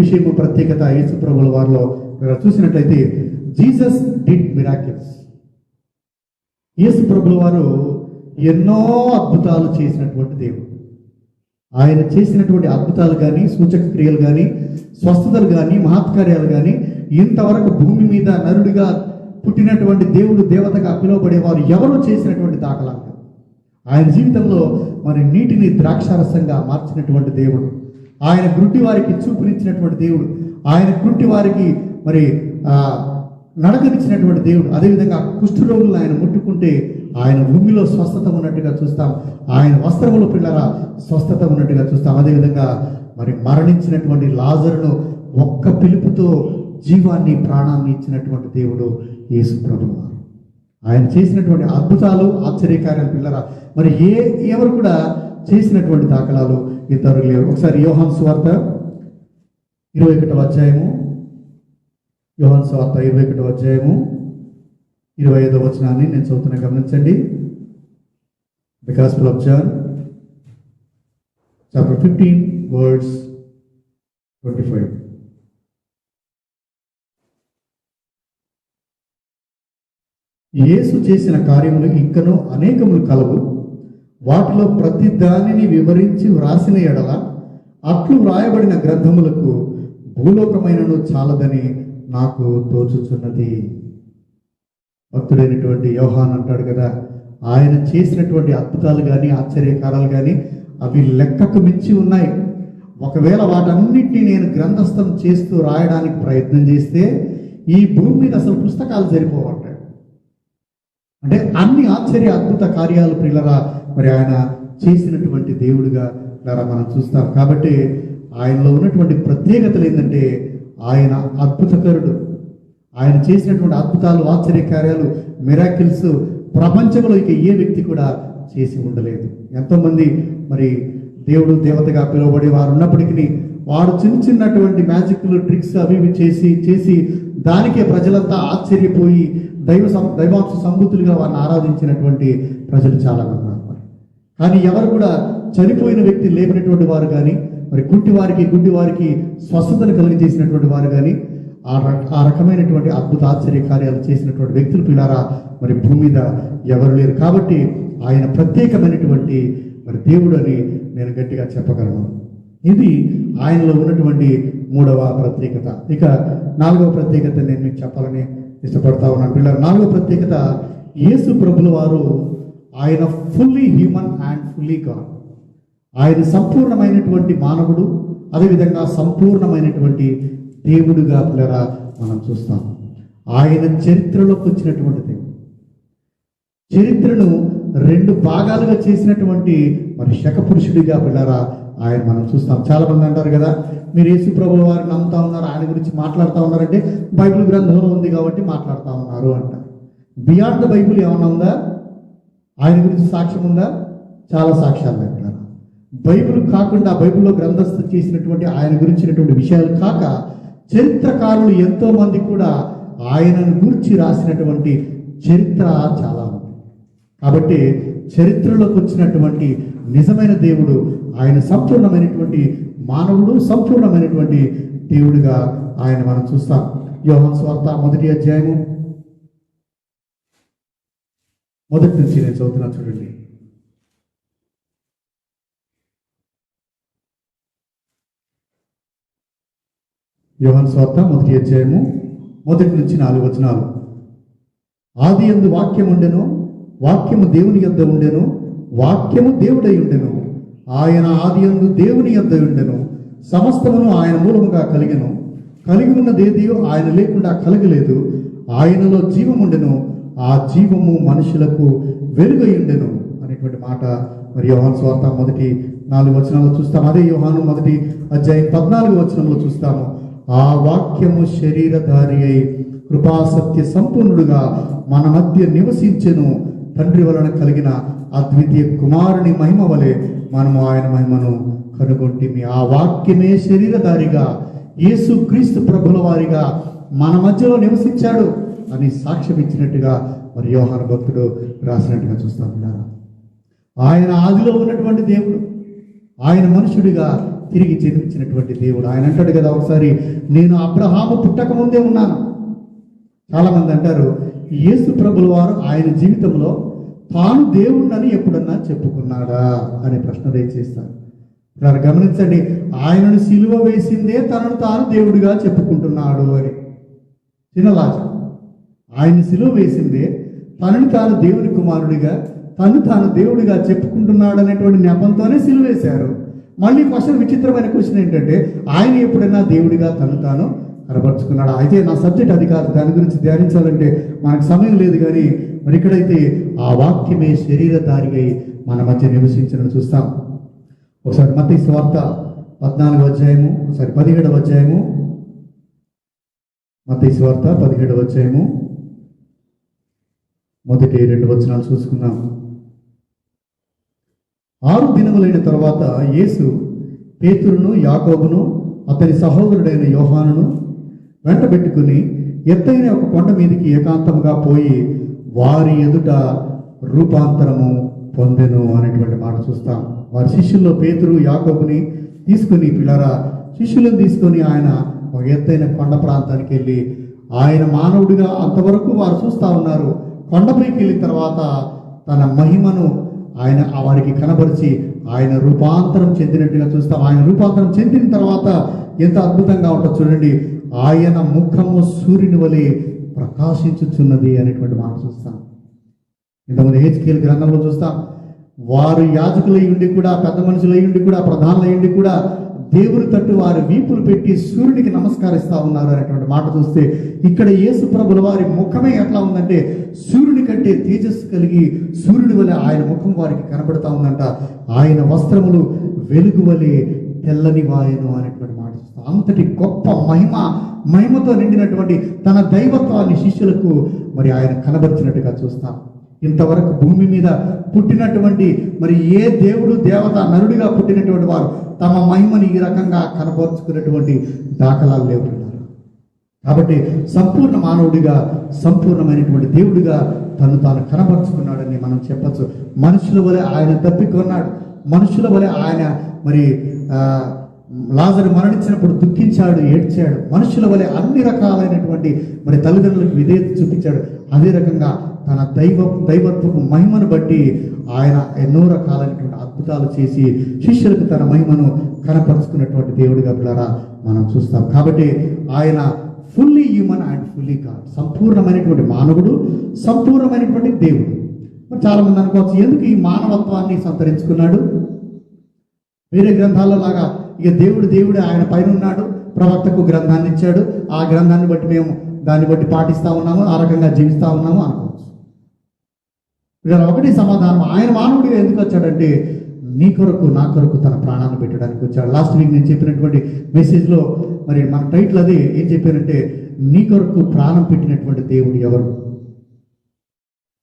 విషయము ప్రత్యేకత యేసు ప్రభుల వారిలో చూసినట్లయితే జీసస్ డిడ్ మిరాకిల్స్. యేసు ప్రభుల వారు ఎన్నో అద్భుతాలు చేసినటువంటి దేవుడు. ఆయన చేసినటువంటి అద్భుతాలు కానీ, సూచక క్రియలు కానీ, స్వస్థతలు కానీ, మహత్కార్యాలు కానీ ఇంతవరకు భూమి మీద నరుడిగా పుట్టినటువంటి దేవుడు దేవతగా పిలువబడేవారు ఎవరో చేసినటువంటి దాఖలాలు. ఆయన జీవితంలో మరి నీటిని ద్రాక్షారసంగా మార్చినటువంటి దేవుడు, ఆయన గుడ్డి వారికి చూపునిచ్చినటువంటి దేవుడు, ఆయన గుడ్డి వారికి మరి నడకనిచ్చినటువంటి దేవుడు. అదేవిధంగా కుష్ఠరోగులను ఆయన ముట్టుకుంటే ఆయన భూమిలో స్వస్థత ఉన్నట్టుగా చూస్తాం. ఆయన వస్త్రములో పిల్లల స్వస్థత ఉన్నట్టుగా చూస్తాం. అదేవిధంగా మరి మరణించినటువంటి లాజరును ఒక్క పిలుపుతో జీవాన్ని ప్రాణాన్ని ఇచ్చినటువంటి దేవుడు యేసు ప్రభువు. ఆయన చేసినటువంటి అద్భుతాలు ఆశ్చర్యకార్యాలు పిల్లరా మరి ఎవరు కూడా చేసినటువంటి దాఖలాలు ఇతరులు లేవు. ఒకసారి యోహాను సువార్త 21వ అధ్యాయము, యోహాను సువార్త 21వ అధ్యాయము 25వ వచనాన్ని నేను చదువుతున్నా, గమనించండి. The Gospel of John chapter 15:25. యేసు చేసిన కార్యములు ఇంకనూ అనేకములు కలవు. వాటిలో ప్రతి దానిని వివరించి వ్రాసిన ఎడల అట్లు వ్రాయబడిన గ్రంథములకు భూలోకమైనను చాలదని నాకు తోచుచున్నది. భక్తుడైనటువంటి యోహాన్ అంటాడు కదా, ఆయన చేసినటువంటి అద్భుతాలు కానీ ఆశ్చర్యకారాలు కానీ అవి లెక్కకు మించి ఉన్నాయి. ఒకవేళ వాటన్నిటినీ నేను గ్రంథస్థం చేస్తూ రాయడానికి ప్రయత్నం చేస్తే ఈ భూమి మీద అసలు పుస్తకాలు సరిపోవంటాడు. అంటే అన్ని ఆశ్చర్య అద్భుత కార్యాలు పిల్లరా మరి ఆయన చేసినటువంటి దేవుడిగా ఇలా మనం చూస్తాం. కాబట్టి ఆయనలో ఉన్నటువంటి ప్రత్యేకతలు ఏంటంటే ఆయన అద్భుతకరుడు. ఆయన చేసినటువంటి అద్భుతాలు, ఆశ్చర్యకార్యాలు, మిరాకిల్స్ ప్రపంచంలో ఇక ఏ వ్యక్తి కూడా చేసి ఉండలేదు. ఎంతోమంది మరి దేవుడు దేవతగా పిలువబడి వారు ఉన్నప్పటికీ వారు చిన్నటువంటి మ్యాజిక్లు, ట్రిక్స్ అవి ఇవి చేసి దానికే ప్రజలంతా ఆశ్చర్యపోయి దైవాంశ సంబూతులుగా వారిని ఆరాధించినటువంటి ప్రజలు చాలా మంది ఉన్నారు. కానీ ఎవరు కూడా చనిపోయిన వ్యక్తి లేపినటువంటి వారు కానీ, మరి గుడ్డి వారికి స్వస్థతను కలిగజేసినటువంటి వారు కానీ, ఆ రకమైనటువంటి అద్భుత ఆశ్చర్య కార్యాలు చేసినటువంటి వ్యక్తులు పిల్లారా మరి భూమి మీద ఎవరు లేరు. కాబట్టి ఆయన ప్రత్యేకమైనటువంటి మరి దేవుడు అని నేను గట్టిగా చెప్పగలను. ఇది ఆయనలో ఉన్నటువంటి 3వ ప్రత్యేకత. ఇక 4వ ప్రత్యేకత నేను మీకు చెప్పాలని ఇష్టపడతా ఉన్నాను పిల్లలు. 4వ ప్రత్యేకత, యేసు ప్రభుల వారు ఆయన fully human and fully God. ఆయన సంపూర్ణమైనటువంటి మానవుడు, అదేవిధంగా సంపూర్ణమైనటువంటి దేవుడుగా పిల్లరా మనం చూస్తాం. ఆయన చరిత్రలోకి వచ్చినటువంటి దేవుడు, చరిత్రను 2 భాగాలుగా చేసినటువంటి మరి శకపురుషుడిగా పిల్లరా ఆయన మనం చూస్తాం. చాలా మంది అంటారు కదా, మీరు యేసు ప్రభువు వారిని నమ్ముతా ఉన్నారు, ఆయన గురించి మాట్లాడుతూ ఉన్నారంటే బైబిల్ గ్రంథంలో ఉంది కాబట్టి మాట్లాడుతూ ఉన్నారు అంటారు. బియాండ్ ద బైబిల్ ఏమన్నా ఉందా? ఆయన గురించి సాక్ష్యం ఉందా? చాలా సాక్ష్యాలు పెట్టారు. బైబిల్ కాకుండా బైబిల్లో గ్రంథస్థ చేసినటువంటి ఆయన గురించినటువంటి విషయాలు కాక చరిత్రకారులు ఎంతో మంది కూడా ఆయనను గురించి రాసినటువంటి చరిత్ర చాలా ఉంది. కాబట్టి చరిత్రలోకి వచ్చినటువంటి నిజమైన దేవుడు, ఆయన సంపూర్ణమైనటువంటి మానవుడు, సంపూర్ణమైనటువంటి దేవుడిగా ఆయన మనం చూస్తాం. యోహాను సువార్త 1వ అధ్యాయము 1 నుంచి నేను చదువుతున్నా చూడండి. యోహాను సువార్త 1వ అధ్యాయము 1 నుంచి 4 వచనాలు. ఆదియందు వాక్యం ఉండెను, వాక్యము దేవుని యొద్ద ఉండెను, వాక్యము దేవుడై ఉండెను. ఆయన ఆదియందు దేవుని యొద్ద ఉండెను. సమస్తమును ఆయన మూలముగా కలిగి ఉన్నదేదియో ఆయన లేకుండా కలగలేదు. ఆయనలో జీవముండెను, ఆ జీవము మనుషులకు వెలుగై ఉండెను అనేటువంటి మాట మరి యోహాను సువార్త 1:4 వచనాల్లో చూస్తాం. అదే యోహాను 1వ అధ్యాయం 14వ వచనంలో చూస్తాము. ఆ వాక్యము శరీరధారి అయి కృపాసత్య సంపూర్ణుడుగా మన మధ్య నివసించెను. తండ్రి వలన కలిగిన అద్వితీయ కుమారుని మహిమ వలె మనము ఆయన మహిమను కనుగొంటిమి. ఆ వాక్యమే శరీరధారిగా యేసు క్రీస్తు ప్రభుల వారిగా మన మధ్యలో నివసించాడు అని సాక్ష్యం ఇచ్చినట్టుగా మరి యోహాను భక్తుడు రాసినట్టుగా చూస్తాం. ఆయన ఆదిలో ఉన్నటువంటి దేవుడు, ఆయన మనుషుడిగా తిరిగి జన్మించినటువంటి దేవుడు. ఆయన అంటాడు కదా ఒకసారి, నేను అబ్రహాము పుట్టక ముందే ఉన్నాను. చాలా మంది అంటారు యేసు ప్రభుల వారు ఆయన జీవితంలో తాను దేవుణ్ణని ఎప్పుడన్నా చెప్పుకున్నాడా అనే ప్రశ్న దయచేస్తారు. ఇలా గమనించండి, ఆయనను సిలువ వేసిందే తనను తాను దేవుడిగా చెప్పుకుంటున్నాడు అని. చిన్నలాజం ఆయన సిలువ వేసిందే తనను తాను దేవుని కుమారుడిగా, తను తాను దేవుడిగా చెప్పుకుంటున్నాడు అనేటువంటి నెపంతోనే సిలువ వేశారు. మళ్ళీ విచిత్రమైన క్వశ్చన్ ఏంటంటే, ఆయన ఎప్పుడైనా దేవుడిగా తను తాను కనబరుచుకున్నాడు? అయితే నా సబ్జెక్ట్ అది కాదు, దాని గురించి ధ్యానించాలంటే మనకు సమయం లేదు. కానీ మరి ఇక్కడైతే ఆ వాక్యమే శరీరధారిగా మన మధ్య నివసించడం చూస్తాం. ఒకసారి మత్తయి సువార్త 14వ అధ్యాయము, 17వ అధ్యాయము, మత్తయి సువార్త 17వ అధ్యాయము మొదటి 2 వచనాలు చూసుకుందాం. 6 దినములైన తర్వాత యేసు పేతురును, యాకోబును, అతని సహోదరుడైన యోహానును వెంటబెట్టుకుని ఎత్తైన ఒక కొండ మీదకి ఏకాంతముగా పోయి వారి ఎదుట రూపాంతరము పొందెను అనేటువంటి మాట చూస్తాం. వారి శిష్యుల్లో పేతురు, యాకోబుని తీసుకుని పిల్లరా శిష్యులను తీసుకొని ఆయన ఒక ఎత్తైన కొండ ప్రాంతానికి వెళ్ళి ఆయన మానవుడిగా అంతవరకు వారు చూస్తూ ఉన్నారు. కొండపైకి వెళ్ళిన తర్వాత తన మహిమను ఆయన వారికి కనబరిచి ఆయన రూపాంతరం చెందినట్టుగా చూస్తాం. ఆయన రూపాంతరం చెందిన తర్వాత ఎంత అద్భుతంగా ఉంటుందో చూడండి. ఆయన ముఖము సూర్యుని వలె ప్రకాశించుచున్నది అనేటువంటి మాట చూస్తాం. ఇంతమంది హెచ్కేల్ గ్రంథంలో చూస్తాం. వారు యాజకులై ఉండి కూడా, పెద్ద మనుషులై ఉండి కూడా, ప్రధానులై ఉండి కూడా దేవుని తట్టు వారి వీపులు పెట్టి సూర్యునికి నమస్కరిస్తూ ఉన్నారు అనేటువంటి మాట చూస్తే ఇక్కడ యేసు ప్రభుల వారి ముఖమే ఎట్లా ఉందంటే సూర్యుని కంటే తేజస్సు కలిగి సూర్యుడి వలె ఆయన ముఖం వారికి కనబడుతూ ఉందంట. ఆయన వస్త్రములు వెలుగు వలె తెల్లని వాయను అనేటువంటి మాట చూస్తాం. అంతటి గొప్ప మహిమతో నిండినటువంటి తన దైవత్వాన్ని శిష్యులకు మరి ఆయన కనబరిచినట్టుగా చూస్తాం. ఇంతవరకు భూమి మీద పుట్టినటువంటి మరి ఏ దేవుడు దేవత నరుడిగా పుట్టినటువంటి వారు తమ మహిమని ఈ రకంగా కనబరుచుకున్నటువంటి దాఖలాలు లేవు. కాబట్టి సంపూర్ణ మానవుడిగా సంపూర్ణమైనటువంటి దేవుడిగా తను తాను కనబరుచుకున్నాడని మనం చెప్పచ్చు. మనుషుల వలె ఆయన తప్పికొన్నాడు. మనుషుల వలె ఆయన మరి లాజరు మరణించినప్పుడు దుఃఖించాడు, ఏడ్చాడు. మనుషుల వలె అన్ని రకాలైనటువంటి మరి తల్లిదండ్రులకు విధేయత చూపించాడు. అదే రకంగా తన దైవత్వపు మహిమను బట్టి ఆయన ఎన్నో రకాలైనటువంటి అద్భుతాలు చేసి శిష్యులకు తన మహిమను కనపరుచుకున్నటువంటి దేవుడిగా పిల్లరా మనం చూస్తాం. కాబట్టి ఆయన fully human and fully God, సంపూర్ణమైనటువంటి మానవుడు, సంపూర్ణమైనటువంటి దేవుడు. మరి చాలా మంది అనుకోవచ్చు, ఎందుకు ఈ మానవత్వాన్ని సంతరించుకున్నాడు? వేరే గ్రంథాల్లో లాగా ఇక దేవుడే ఆయన పైన ఉన్నాడు, ప్రవక్తకు గ్రంథాన్ని ఇచ్చాడు, ఆ గ్రంథాన్ని బట్టి మేము దాన్ని బట్టి పాటిస్తూ ఉన్నాము, ఆ రకంగా జీవిస్తూ ఉన్నాము అనుకోవచ్చు. ఇక్కడ ఒకటి సమాధానం, ఆయన మానవుడిగా ఎందుకు వచ్చాడంటే నీ కొరకు నా కొరకు తన ప్రాణాన్ని పెట్టడానికి వచ్చాడు. లాస్ట్ వీక్ నేను చెప్పినటువంటి మెసేజ్లో మరి మన టైటిల్ అది ఏం చెప్పానంటే నీ కొరకు ప్రాణం పెట్టినటువంటి దేవుడు ఎవరు?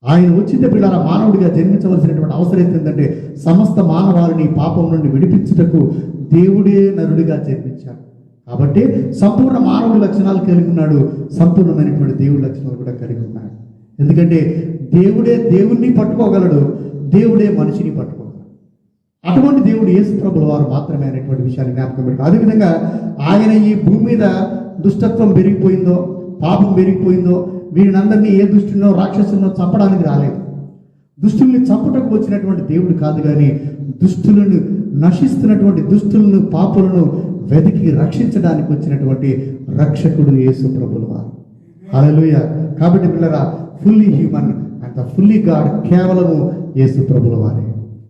ఆయన వచ్చిందే పిల్లల మానవుడిగా జన్మించవలసినటువంటి అవసరం ఏంటంటే సమస్త మానవాళిని పాపం నుండి విడిపించుటకు దేవుడే నరుడిగా జన్మించాడు. కాబట్టి సంపూర్ణ మానవుడి లక్షణాలు కలిగి ఉన్నాడు, సంపూర్ణమైనటువంటి దేవుడి లక్షణాలు కూడా కలిగి ఉన్నాడు. ఎందుకంటే దేవుడే దేవుణ్ణి పట్టుకోగలడు, దేవుడే మనిషిని పట్టుకోగలడు. అటువంటి దేవుడు యేసు ప్రభుల వారు మాత్రమే అనేటువంటి విషయాన్ని జ్ఞాపకం పెట్టారు. అదేవిధంగా ఆయన ఈ భూమి మీద దుష్టత్వం పెరిగిపోయిందో, పాపం పెరిగిపోయిందో, వీరినందరినీ ఏ దుష్టునో రాక్షసునో చంపడానికి రాలేదు. దుష్టుల్ని చంపటకు వచ్చినటువంటి దేవుడు కాదు, కానీ దుష్టులను నశిస్తున్నటువంటి దుష్టులను పాపులను వెతికి రక్షించడానికి వచ్చినటువంటి రక్షకుడు యేసు ప్రభుల వారు. హల్లెలూయా. కాబట్టి పిల్లరా, fully human and fully God కేవలము యేసు ప్రభుల వారే.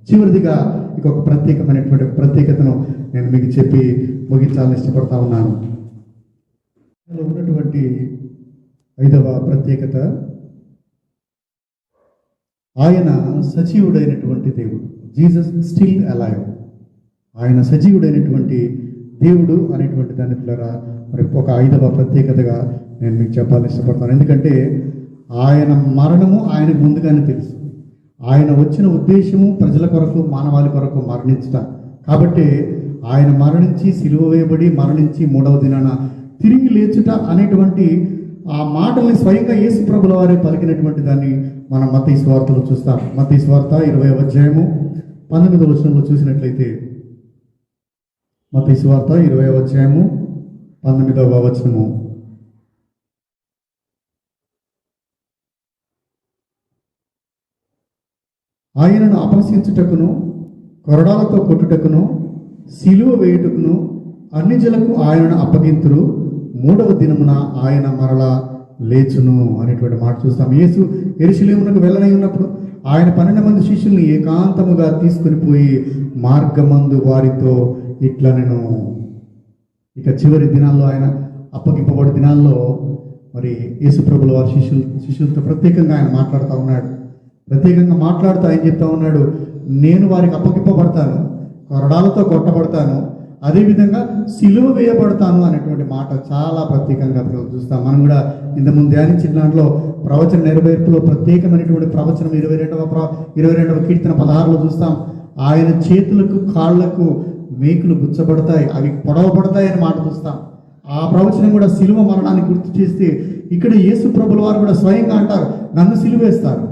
చివరిదిగా ఇంకొక ప్రత్యేకమైనటువంటి ప్రత్యేకతను నేను మీకు చెప్పి ముగించాలని ఇష్టపడతా ఉన్నాను. ఉన్నటువంటి 5వ ప్రత్యేకత, ఆయన సజీవుడైనటువంటి దేవుడు. Jesus still alive. ఆయన సజీవుడైనటువంటి దేవుడు అనేటువంటి దాని ద్వారా మరి ఒక 5వ ప్రత్యేకతగా నేను మీకు చెప్పాలని ఇష్టపడతాను. ఎందుకంటే ఆయన మరణము ఆయనకు ముందుగానే తెలుసు. ఆయన వచ్చిన ఉద్దేశము ప్రజల కొరకు, మానవాళి కొరకు మరణించట. కాబట్టి ఆయన మరణించి సిలువ వేయబడి మరణించి 3వ దినాన తిరిగి లేచుట అనేటువంటి ఆ మాటల్ని స్వయంగా యేసు ప్రభుల వారే పలికినటువంటి దాన్ని మనం మత్తయి సువార్తలో చూస్తాం. మత్తయి సువార్త 20వ అధ్యాయము 19వ వచనంలో చూసినట్లయితే, మత్తయి సువార్త 20వ అధ్యాయము 19వ వచనము, ఆయనను అపహసించుటకును కొరడాలతో కొట్టుటకును సిలువ వేయుటకును అన్ని జలకు ఆయనను అప్పగింతురు, 3వ దినమున ఆయన మరలా లేచును అనేటువంటి మాట చూస్తాం. యేసు యెరూషలేమునకు వెళ్ళనై ఉన్నప్పుడు ఆయన 12 మంది శిష్యుల్ని ఏకాంతముగా తీసుకుని పోయి మార్గమందు వారితో ఇట్లా నేను ఇక చివరి దినాల్లో ఆయన అప్పగింపబడి దినాల్లో మరి యేసు ప్రభుల వారి శిష్యులతో ప్రత్యేకంగా ఆయన మాట్లాడుతూ ఉన్నాడు. ప్రత్యేకంగా మాట్లాడుతూ ఆయన చెప్తా ఉన్నాడు, నేను వారికి అప్పగింపబడతాను, కొరడాలతో కొట్టబడతాను, అదేవిధంగా సిలువ వేయబడతాను అనేటువంటి మాట చాలా ప్రత్యేకంగా చూస్తాం. మనం కూడా ఇంతకుముందు ధ్యానించిన దాంట్లో ప్రవచన నెరవేర్పులో ప్రత్యేకమైనటువంటి ప్రవచనం 22వ కీర్తన 16లో చూస్తాం. ఆయన చేతులకు కాళ్లకు మేకులు గుచ్చబడతాయి, అవి పొడవబడతాయి అని మాట చూస్తాం. ఆ ప్రవచనం కూడా సిలువ మరణాన్ని గుర్తు చేస్తే ఇక్కడ యేసు ప్రభుల వారు కూడా స్వయంగా అంటారు, నన్ను సిలువేస్తారు,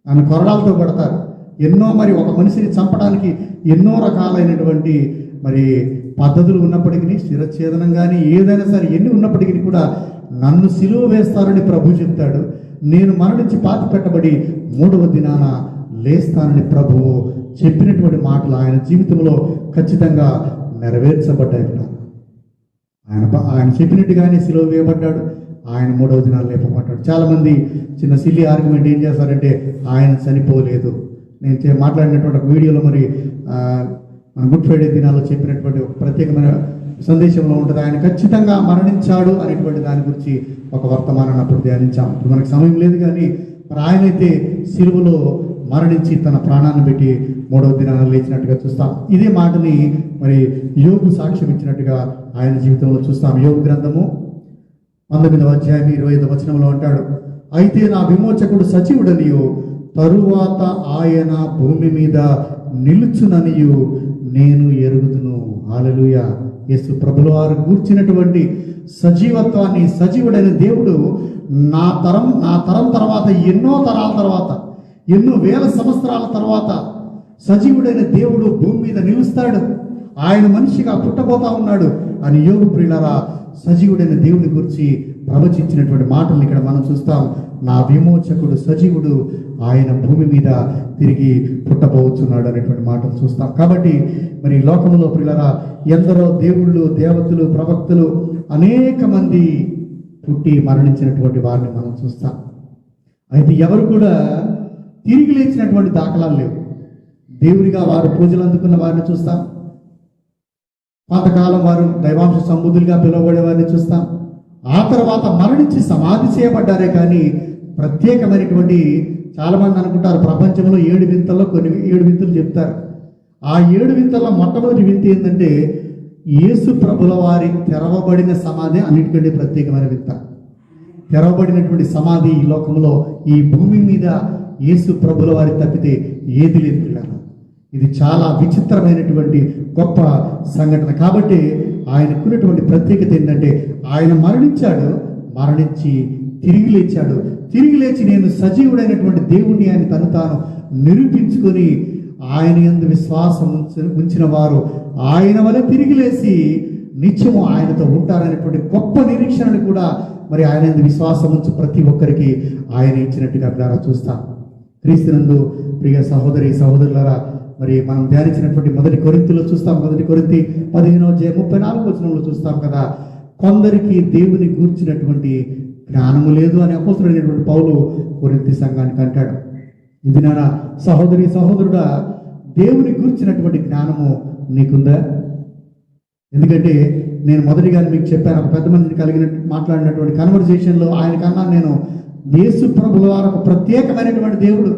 నన్ను కొరడాలతో కొడతారు. ఎన్నో మరి ఒక మనిషిని చంపడానికి ఎన్నో రకాలైనటువంటి మరి పద్ధతులు ఉన్నప్పటికీ, శిరఛేదనం కానీ ఏదైనా సరే ఎన్ని ఉన్నప్పటికీ కూడా నన్ను సిలువ వేస్తారని ప్రభు చెప్తాడు. నేను మరణించి పాతి పెట్టబడి 3వ దినాన లేస్తానని ప్రభువు చెప్పినటువంటి మాటలు ఆయన జీవితంలో ఖచ్చితంగా నెరవేర్చబడ్డాయి. ఆయన చెప్పినట్టుగానే సిలువ వేయబడ్డాడు, ఆయన 3వ దినాలు లేపబడ్డాడు. చాలామంది చిన్న సిల్లీ ఆర్గ్యుమెంట్ ఏం చేస్తారంటే ఆయన చనిపోలేదు. నేను మాట్లాడినటువంటి ఒక వీడియోలో మరి మన గుడ్ ఫ్రైడే దినాల్లో చెప్పినటువంటి ఒక ప్రత్యేకమైన సందేశంలో ఉంటుంది. ఆయన ఖచ్చితంగా మరణించాడు అనేటువంటి దాని గురించి ఒక వర్తమానాన్ని అప్పుడు ధ్యానించాం. ఇప్పుడు మనకు సమయం లేదు, కానీ మరి ఆయనైతే సిలువలో మరణించి తన ప్రాణాన్ని పెట్టి 3వ దినాన లేచినట్టుగా చూస్తాం. ఇదే మాటని మరి యోగు సాక్ష్యం ఇచ్చినట్టుగా ఆయన జీవితంలో చూస్తాం. యోగు గ్రంథము 19వ అధ్యాయం 25వ వచనంలో అంటాడు, అయితే నా విమోచకుడు సజీవుడనియు తరువాత ఆయన భూమి మీద నిలుచుననియు నేను ఎరుగుదును. హల్లెలూయా. యేసు ప్రభుల వారు కూర్చున్నటువంటి సజీవత్వాన్ని, సజీవుడైన దేవుడు నా తరం తర్వాత, ఎన్నో తరాల తర్వాత, ఎన్నో వేల సంవత్సరాల తర్వాత సజీవుడైన దేవుడు భూమి మీద నిలుస్తాడు, ఆయన మనిషిగా పుట్టబోతా ఉన్నాడు అని యోగు ప్రియులారా సజీవుడైన దేవుని గురించి ప్రవచించినటువంటి మాటలు ఇక్కడ మనం చూస్తాం. నా విమోచకుడు సజీవుడు, ఆయన భూమి మీద తిరిగి పుట్టబోతున్నాడు అనేటువంటి మాటలు చూస్తాం. కాబట్టి మరి లోకంలో ప్రియులారా ఎందరో దేవుళ్ళు, దేవతలు, ప్రవక్తలు అనేక మంది పుట్టి మరణించినటువంటి వారిని మనం చూస్తాం. అయితే ఎవరు కూడా తిరిగి లేచినటువంటి దాఖలాలు లేవు. దేవుడిగా వారు పూజలు అందుకున్న వారిని చూస్తాం. పాతకాలం వారు దైవాంశ సంబుద్ధులుగా పిలువబడే వారిని చూస్తాం. ఆ తర్వాత మరణించి సమాధి చేయబడ్డారే కానీ ప్రత్యేకమైనటువంటి, చాలామంది అనుకుంటారు ప్రపంచంలో 7 వింతల్లో కొన్ని 7 వింతలు చెప్తారు. ఆ 7 వింతల్లో మొట్టమొదటి వింత ఏంటంటే యేసు ప్రభుల వారి తెరవబడిన సమాధి అన్నిటికంటే ప్రత్యేకమైన వింత. తెరవబడినటువంటి సమాధి ఈ లోకంలో, ఈ భూమి మీద యేసు ప్రభుల వారి తప్పితే ఏది లేదు పిల్లలు. ఇది చాలా విచిత్రమైనటువంటి గొప్ప సంఘటన. కాబట్టి ఆయనకున్నటువంటి ప్రత్యేకత ఏంటంటే ఆయన మరణించాడు, మరణించి తిరిగి లేచాడు. తిరిగి లేచి నేను సజీవుడైనటువంటి దేవుణ్ణి ఆయన తను తాను నిరూపించుకొని ఆయన యందు విశ్వాసం ఉంచిన వారు ఆయన వల్ల తిరిగి లేచి నిత్యము ఆయనతో ఉంటారనేటువంటి గొప్ప నిరీక్షణను కూడా మరి ఆయన యందు విశ్వాసం ఉంచు ప్రతి ఒక్కరికి ఆయన ఇచ్చినట్టుగా ద్వారా చూస్తాం. క్రీస్తునందు ప్రియ సహోదరి సహోదరులారా, మరి మనం ధ్యానించినటువంటి 1 కొరింథీలో చూస్తాం. 1 కొరింథీ 15:34 వచనంలో చూస్తాం కదా, కొందరికి దేవుని గూర్చినటువంటి జ్ఞానము లేదు అని అపోస్తలుడైనటువంటి పౌలు కొరింథీ సంఘానికి అంటాడు. ఇది నా సహోదరి సహోదరుడా, దేవుని గూర్చినటువంటి జ్ఞానము నీకుందా? ఎందుకంటే నేను మొదటిగా మీకు చెప్పాను, ఒక పెద్ద మందిని మాట్లాడినటువంటి కన్వర్జేషన్లో ఆయనకన్నా నేను యేసు ప్రభుల వారు ఒక ప్రత్యేకమైనటువంటి దేవుడు,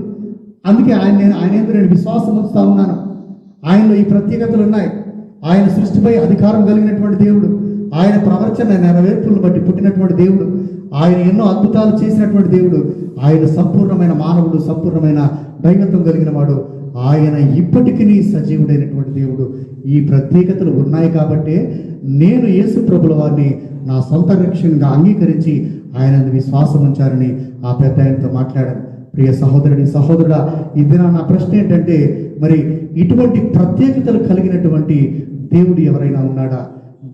అందుకే ఆయన ఎందుకు నేను విశ్వాసం ఉంచుతా ఉన్నాను. ఆయనలో ఈ ప్రత్యేకతలు ఉన్నాయి. ఆయన సృష్టిపై అధికారం కలిగినటువంటి దేవుడు, ఆయన ప్రవర్చన నెరవేర్పులను బట్టి పుట్టినటువంటి దేవుడు, ఆయన ఎన్నో అద్భుతాలు చేసినటువంటి దేవుడు, ఆయన సంపూర్ణమైన మానవుడు, సంపూర్ణమైన దైవత్వం కలిగిన వాడు, ఆయన ఇప్పటికీ సజీవుడైనటువంటి దేవుడు. ఈ ప్రత్యేకతలు ఉన్నాయి కాబట్టి నేను యేసు ప్రభుల వారిని నా సొంత రక్షణగా అంగీకరించి ఆయన విశ్వాసం ఉంచారని ఆ పెద్ద ఆయనతో మాట్లాడాను. ప్రియ సహోదరుడి సహోదరుడా, ఈ దిన నా ప్రశ్న ఏంటంటే, మరి ఇటువంటి ప్రత్యేకతలు కలిగినటువంటి దేవుడు ఎవరైనా ఉన్నాడా?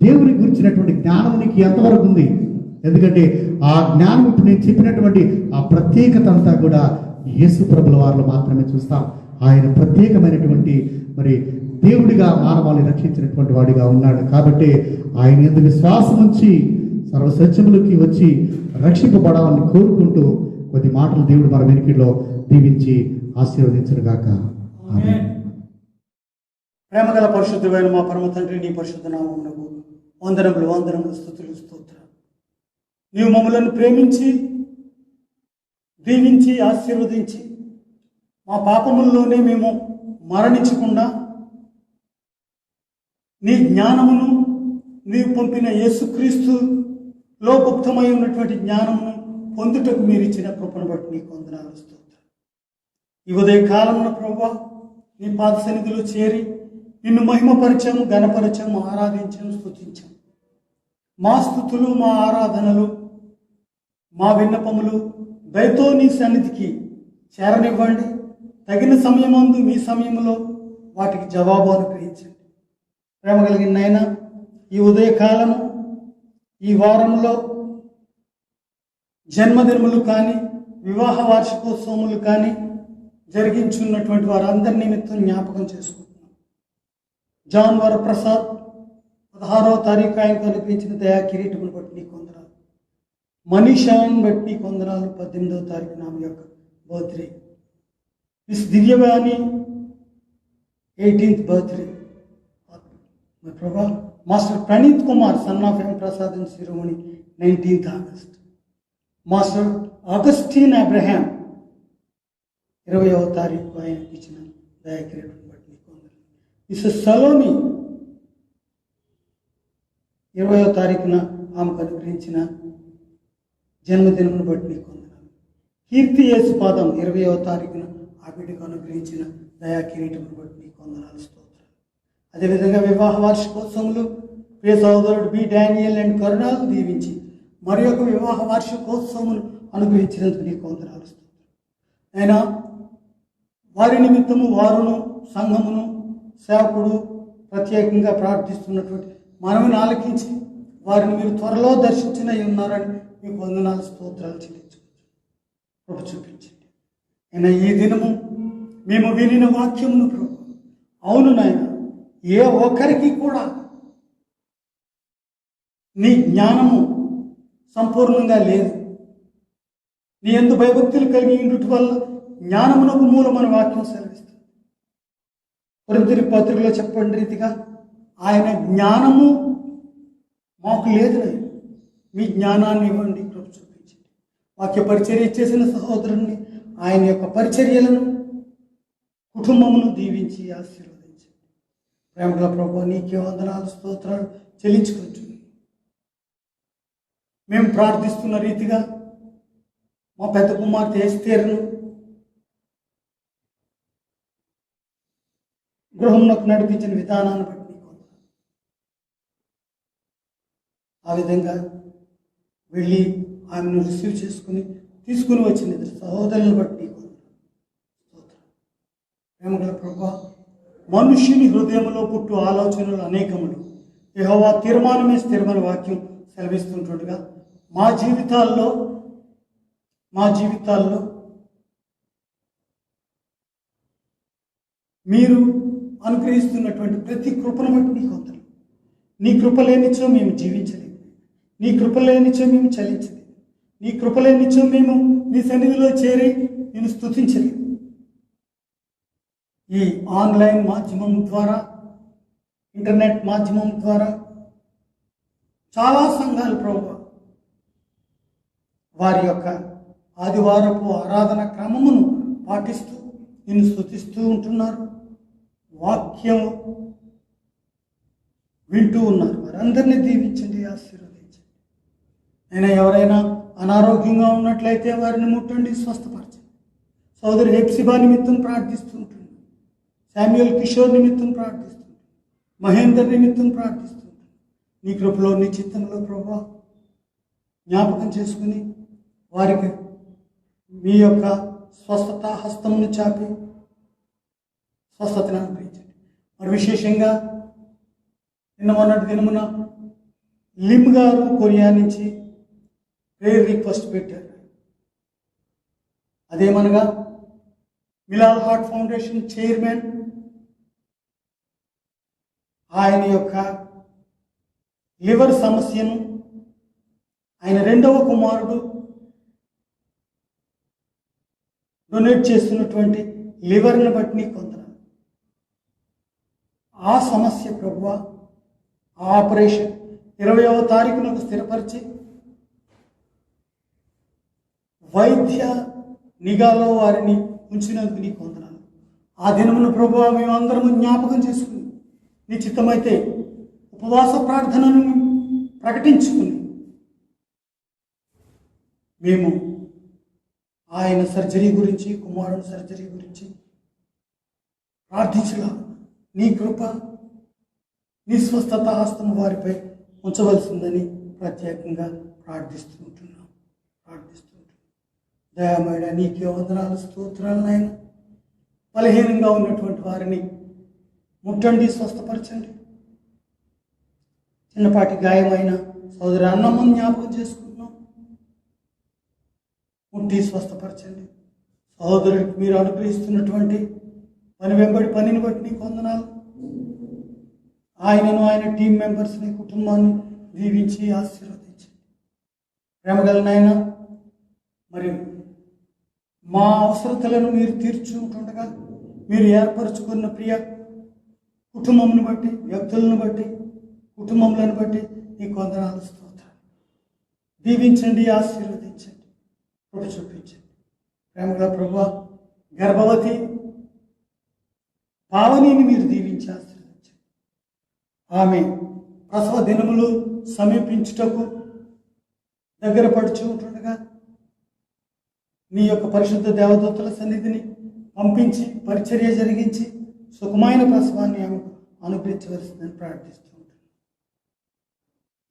దేవుని గురించినటువంటి జ్ఞానం నీకు ఎంతవరకు ఉంది? ఎందుకంటే ఆ జ్ఞానం ఇప్పుడు నేను చెప్పినటువంటి ఆ ప్రత్యేకత అంతా కూడా యేసు ప్రభుల వారిలో మాత్రమే చూస్తాం. ఆయన ప్రత్యేకమైనటువంటి మరి దేవుడిగా మానవాళిని రక్షించినటువంటి వాడిగా ఉన్నాడు. కాబట్టి ఆయన ఎందుకు విశ్వాసం ఉంచి సర్వసత్యములకి వచ్చి రక్షింపబడాలని కోరుకుంటూ కొద్ది మాటలు దేవుడు మన వెనుకలో దీవించి ఆశీర్వదించుగాక. ఆమేన్. ప్రేమగల పరిశుద్ధమైన మా పరమ తండ్రి, నీ పరిశుద్ధ నామమునకు వందనములు వందనములు స్తుతులు స్తోత్రం. నీవు మమ్మలను ప్రేమించి దీవించి ఆశీర్వదించి మా పాపముల్లోనే మేము మరణించకుండా నీ జ్ఞానమును, నీవు పంపిన యేసుక్రీస్తులో గుప్తమై ఉన్నటువంటి జ్ఞానమును పొందుటకు మీరు ఇచ్చిన కృపను బట్టి నీకు వందనాలు స్తోత్రం. ఈ ఉదయ కాలమున ప్రభువా, నీ పాద సన్నిధిలో చేరి నిన్ను మహిమపరిచాము, ఘనపరిచాము, ఆరాధించాము, స్తుతించాము. మా స్తుతులు, మా ఆరాధనలు, మా విన్నపములు దయతో నీ సన్నిధికి చేరనివ్వండి. తగిన సమయమందు మీ సమయంలో వాటికి జవాబు అనుగ్రహించండి. ప్రేమ కలిగిన నాయన, ఈ ఉదయకాలము, ఈ వారంలో జన్మదినములు కానీ వివాహ వార్షికోత్సవములు కానీ జరిగించున్నటువంటి వారందరి నిమిత్తం జ్ఞాపకం చేసుకుంటున్నాం. జాన్ వరప్రసాద్ 16వ తారీఖు ఆయనకు అనుగ్రహించిన దయా కిరీటమును బట్టి నీకు వందనాలు. మనీషాన్ని బట్టి నీకు వందనాలు. 18వ తారీఖు ఆమె యొక్క birthday. Miss Divyavani 18th birthday. Prabha master Praneeth Kumar son of M Prasad and Shiromani 19th August. Master Augustine Abraham 20వ తారీఖు ఆయనకి ఇచ్చిన దయాకిరీటం బట్టి నీకు వందనాలు. మిస్సెస్ సలోమి 20వ తారీఖున ఆమెకు అనుగ్రహించిన జన్మదినమును బట్టి నీకు వందనాలు. కీర్తి యేసుపాదం 20వ తారీఖున ఆ బిడ్డకు అనుగ్రహించిన దయా కిరీటమును బట్టి నీకు వందనాలు, స్తోత్రాలు. అదేవిధంగా వివాహ వార్షికోత్సవములు ప్రియ సహోదరుడు బి డానియల్ అండ్ కరుణాలు దీవించి మరి ఒక వివాహ వార్షికోత్సవమును అనుగ్రహించినందుకు నీకు వందనాలు, స్తోత్రాలు. అయినా వారి నిమిత్తము వారును సంఘమును సేవకుడు ప్రత్యేకంగా ప్రార్థిస్తున్నటువంటి మనవిని ఆలకించి వారిని మీరు త్వరలో దర్శించిన ఉన్నారని మీకు వందనాలు, స్తోత్రాలు చెల్లించవచ్చు. కృప చూపించండి. అయినా ఈ దినము మేము వినిన వాక్యమును ప్రభు, అవును నాయన, ఏ ఒక్కరికి కూడా నీ జ్ఞానము సంపూర్ణంగా లేదు. నీ యందు భయభక్తులు కలిగి ఉండుట వల్ల జ్ఞానమునకు మూలమని వాక్యం సెలవిస్తుంది. కొరింథీ పత్రికలో చెప్పండి రీతిగా ఆయన జ్ఞానము మాకు లేదు. మీ జ్ఞానాన్ని ఇవ్వండి, కృప చూపించండి. వాక్య పరిచర్య చేసిన సహోదరుని ఆయన యొక్క పరిచర్యలను కుటుంబమును దీవించి ఆశీర్వదించండి. ప్రేమగల ప్రభువా, నీకే వందనాలు, స్తోత్రాలు చెల్లించుకుంటుంది. మేము ప్రార్థిస్తున్న రీతిగా మా పెద్ద కుమార్తె ఎస్తేరును గృహంలోకి నడిపించిన విధానాన్ని బట్టి నీకు వందనాలు. ఆ విధంగా వెళ్ళి ఆమెను రిసీవ్ చేసుకుని తీసుకుని వచ్చిన ఇద్దరు సహోదరులను బట్టి నీకు వందనాలు. ప్రేమగల ప్రభువా, మనుష్యుని హృదయంలో పుట్టు ఆలోచనలు అనేకములు, యెహోవా తీర్మానమే స్థిరమైన వాక్యం సెలవిస్తుంటుండగా మా జీవితాల్లో మీరు అనుగ్రహిస్తున్నటువంటి ప్రతి కృపను బట్టి నీకు వందనాలు. నీ కృప లేనిచో మేము జీవించలేము, నీ కృప లేనిచో మేము చలించలేము, నీ కృప లేనిచో మేము నీ సన్నిధిలో చేరి నేను స్తుతించలేము. ఈ ఆన్లైన్ మాధ్యమం ద్వారా, ఇంటర్నెట్ మాధ్యమం ద్వారా చాలా సంఘాలు ప్రభువా వారి యొక్క ఆదివారపు ఆరాధన క్రమమును పాటిస్తూ నిన్ను స్తుతిస్తూ ఉంటున్నారు, వాక్యం వింటూ ఉన్నారు. వారందరినీ దీవించండి, ఆశీర్వదించండి. అయినా ఎవరైనా అనారోగ్యంగా ఉన్నట్లయితే వారిని ముట్టండి, స్వస్థపరచండి. సోదరి హెప్సిబా నిమిత్తం ప్రార్థిస్తుంటుంది, శామ్యుయల్ కిషోర్ నిమిత్తం ప్రార్థిస్తుంది, మహేందర్ నిమిత్తం ప్రార్థిస్తుంది. నీ కృపలో, నీ చిత్తంలో ప్రభువా జ్ఞాపకం చేసుకుని వారికి మీ యొక్క స్వస్థత హస్తమును చాపి స్వస్థతను అనుగ్రహించండి. మరి విశేషంగా నిన్న మొన్నటి దినమున లిమ్ గారు కొరియా నుంచి ప్రేయర్ రిక్వెస్ట్ పెట్టారు. అదేమనగా మిలాల్ హార్ట్ ఫౌండేషన్ చైర్మన్ ఆయన యొక్క లివర్ సమస్యను ఆయన రెండవ కుమారుడు డొనేట్ చేస్తున్నటువంటి లివర్ని బట్టి నీకు వందనాలు. ఆ సమస్య ప్రభువా, ఆ ఆపరేషన్ 20వ తారీఖునకు స్థిరపరిచి వైద్య నిఘాలో వారిని ఉంచినందుకు నీకు వందనాలు. ఆ దినమున ప్రభువా మేమందరము జ్ఞాపకం చేసుకుని నీ చిత్తమైతే ఉపవాస ప్రార్థనను ప్రకటించుకుని మేము ఆయన సర్జరీ గురించి, కుమారుని సర్జరీ గురించి ప్రార్థించలా నీ కృప, నీ స్వస్థత హస్తం వారిపై ఉంచవలసిందని ప్రత్యేకంగా ప్రార్థిస్తుంటున్నాం. దయామయుడ నీకే వందనాలు, స్తోత్రాలు నాయన. బలహీనంగా ఉన్నటువంటి వారిని ముట్టండి, స్వస్థపరచండి. చిన్నపాటి గాయమైన సోదరి అన్నమ్మను జ్ఞాపకం చేసుకుంటున్నాం, ముట్టి స్వస్థపరచండి. సహోదరుడికి మీరు అనుగ్రహిస్తున్నటువంటి పని వెంబడి పనిని బట్టి నీకు వందనాలు. ఆయనను, ఆయన టీం మెంబర్స్ని, కుటుంబాన్ని దీవించి ఆశీర్వదించండి. ప్రేమగల నాయన, మరి మా అవసరతలను మీరు తీర్చుకుంటుండగా మీరు ఏర్పరచుకున్న ప్రియ కుటుంబంను బట్టి, వ్యక్తులను బట్టి కుటుంబములను బట్టి నీకు వందనాలు, స్తోత్రాలు. దీవించండి, ఆశీర్వదించండి, కృప చూపించండి. ప్రేమగల ప్రభువా, గర్భవతి పావనిని మీరు దీవించి ఆశీర్వదించండి. ఆమె ప్రసవ దినములు సమీపించుటకు దగ్గర పడుచు ఉంటుండగా నీ యొక్క పరిశుద్ధ దేవదూతల సన్నిధిని పంపించి పరిచర్య జరిగించి సుఖమైన ప్రసవాన్ని ఆమెకు అనుగ్రహించవలసిందని ప్రార్థిస్తూ ఉంటాను.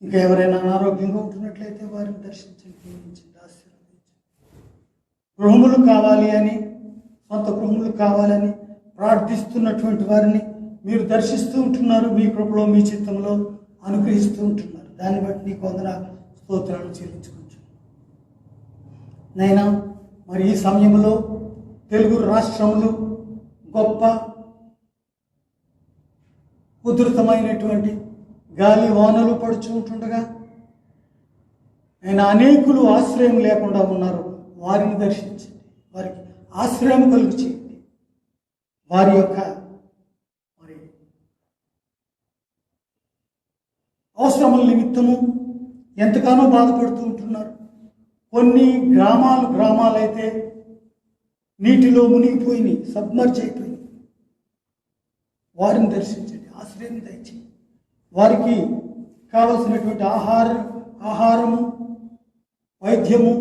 ఇంకా ఎవరైనా అనారోగ్యంగా ఉంటున్నట్లయితే వారిని దర్శించండి, దీవించండి, ఆశీర్వదించండి. గృహములు కావాలి అని, సొంత గృహములు కావాలని ప్రార్థిస్తున్నటువంటి వారిని మీరు దర్శిస్తూ ఉంటున్నారు. మీ కృపలో, మీ చిత్తంలో అనుగ్రహిస్తూ ఉంటున్నారు. దాన్ని బట్టి నీకు వందనాలు, స్తోత్రాలు చెల్లించుకుంటున్నాను. నైనా మరి ఈ సమయంలో తెలుగు రాష్ట్రములు గొప్ప ఉధృతమైనటువంటి గాలి వానలు పడుచు ఉంటుండగా ఆయన అనేకులు ఆశ్రయం లేకుండా ఉన్నారు. వారిని దర్శించండి, వారికి ఆశ్రయం కలుగు చేయండి. వారి యొక్క మరి అవసరముల నిమిత్తము ఎంతగానో బాధపడుతూ ఉంటున్నారు. కొన్ని గ్రామాలైతే నీటిలో మునిగిపోయినాయి, సబ్మర్జ్ అయిపోయినాయి. వారిని దర్శించండి, ఆశ్రయం దయచేయండి. వారికి కావలసినటువంటి ఆహారము, వైద్యము,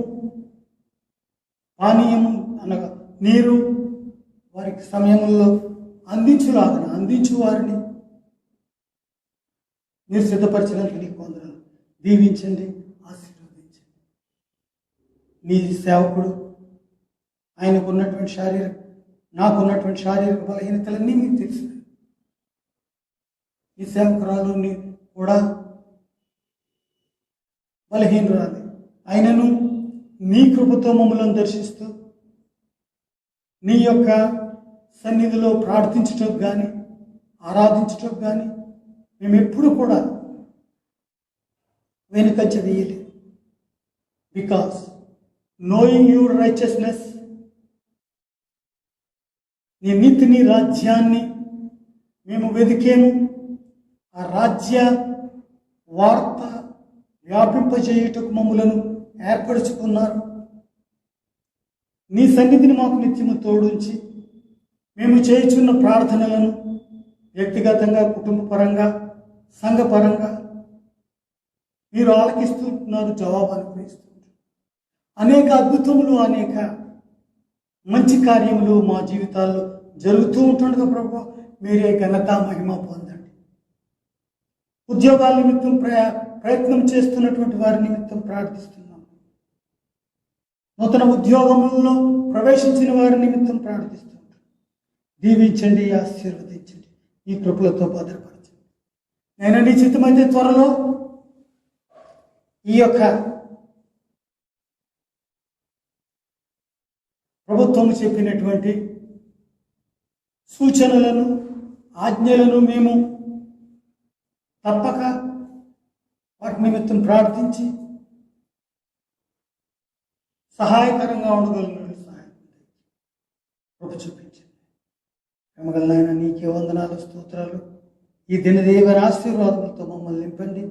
పానీయము అనగా నీరు వారికి సమయంలో అందించు వారిని మీరు సిద్ధపరిచినందుకు నీకు వందనాలు. దీవించండి, ఆశీర్వదించండి. నీ సేవకుడు నాకున్నటువంటి శారీరక బలహీనతలన్నీ మీకు తెలుసు. ఈ సేవకురాలు కూడా బలహీనురాలి అయినను నీ కృపతో మమ్మల్ని దర్శిస్తూ నీ యొక్క సన్నిధిలో ప్రార్థించటం కానీ, ఆరాధించటం కానీ మేము ఎప్పుడు కూడా వెనుకంజ వేయలేదు. బికాస్ నోయింగ్ యువర్ రైచియస్నెస్, నీ నీతిని, రాజ్యాన్ని మేము వెదికేము. ఆ రాజ్య వార్త వ్యాపింపజేయుటకు మమ్ములను ఏర్పరచుకున్నారు. నీ సన్నిధిని మాకు నిత్యము తోడుంచి మేము చేయుచున్న ప్రార్థనలను వ్యక్తిగతంగా, కుటుంబపరంగా, సంఘపరంగా మీరు ఆలకిస్తుంటున్నారు, జవాబు అనుగ్రహిస్తున్నారు. అనేక అద్భుతములు, అనేక మంచి కార్యములు మా జీవితాల్లో జరుగుతూ ఉంటుండగా ప్రభు మీరే ఘనత, మహిమ పొందండి. ఉద్యోగాల నిమిత్తం ప్రయత్నం చేస్తున్నటువంటి వారి నిమిత్తం ప్రార్థిస్తున్నాం. నూతన ఉద్యోగములలో ప్రవేశించిన వారి నిమిత్తం ప్రార్థిస్తున్నాం. దీవించండి, ఆశీర్వదించండి, ఈ కృపలతో భద్రపరచండి. నేను నీ చిత్తమైతే త్వరలో ఈ యొక్క ప్రభుత్వం చెప్పినటువంటి సూచనలను, ఆజ్ఞలను మేము తప్పక వాటి నిమిత్తం ప్రార్థించి సహాయకరంగా ఉండగలిగిన సహాయం కృప చూపించండి. ప్రేమగలనైనా నీకే వందనాలు, స్తోత్రాలు. ఈ దినదేవర ఆశీర్వాదములతో మమ్మల్ని నింపండి.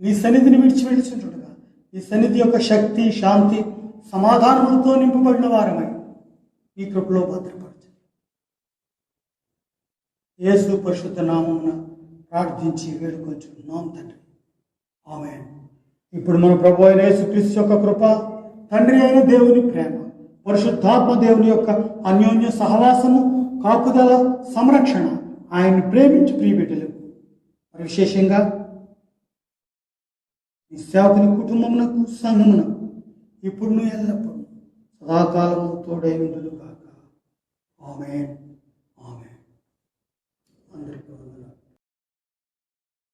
నీ సన్నిధిని విడిచిపెడుచుంటుండగా ఈ సన్నిధి యొక్క శక్తి, శాంతి, సమాధానములతో నింపబడిన వారమై ఈ కృపలో భద్రపరచండి. యేసు పరిశుద్ధ నామమున ప్రార్థించి వేడుకొంచున్నాం తండ్రి, ఆమేన్. ఇప్పుడు మన ప్రభు అయిన యేసుక్రీస్తు యొక్క కృప, తండ్రి అయిన దేవుని ప్రేమ, పరిశుద్ధాత్మ దేవుని యొక్క అన్యోన్య సహవాసము, కాపుదల, సంరక్షణ ఆయన్ని ప్రేమించి ప్రియబిడ్డలు మరి విశేషంగా ఈ సేవకుని కుటుంబమునకు, సంఘమునకు ఇప్పుడు ఎల్లప్పుడూ సదాకాలము తోడై ఉండును గాక. ఆమేన్, ఆమేన్. అందరికీ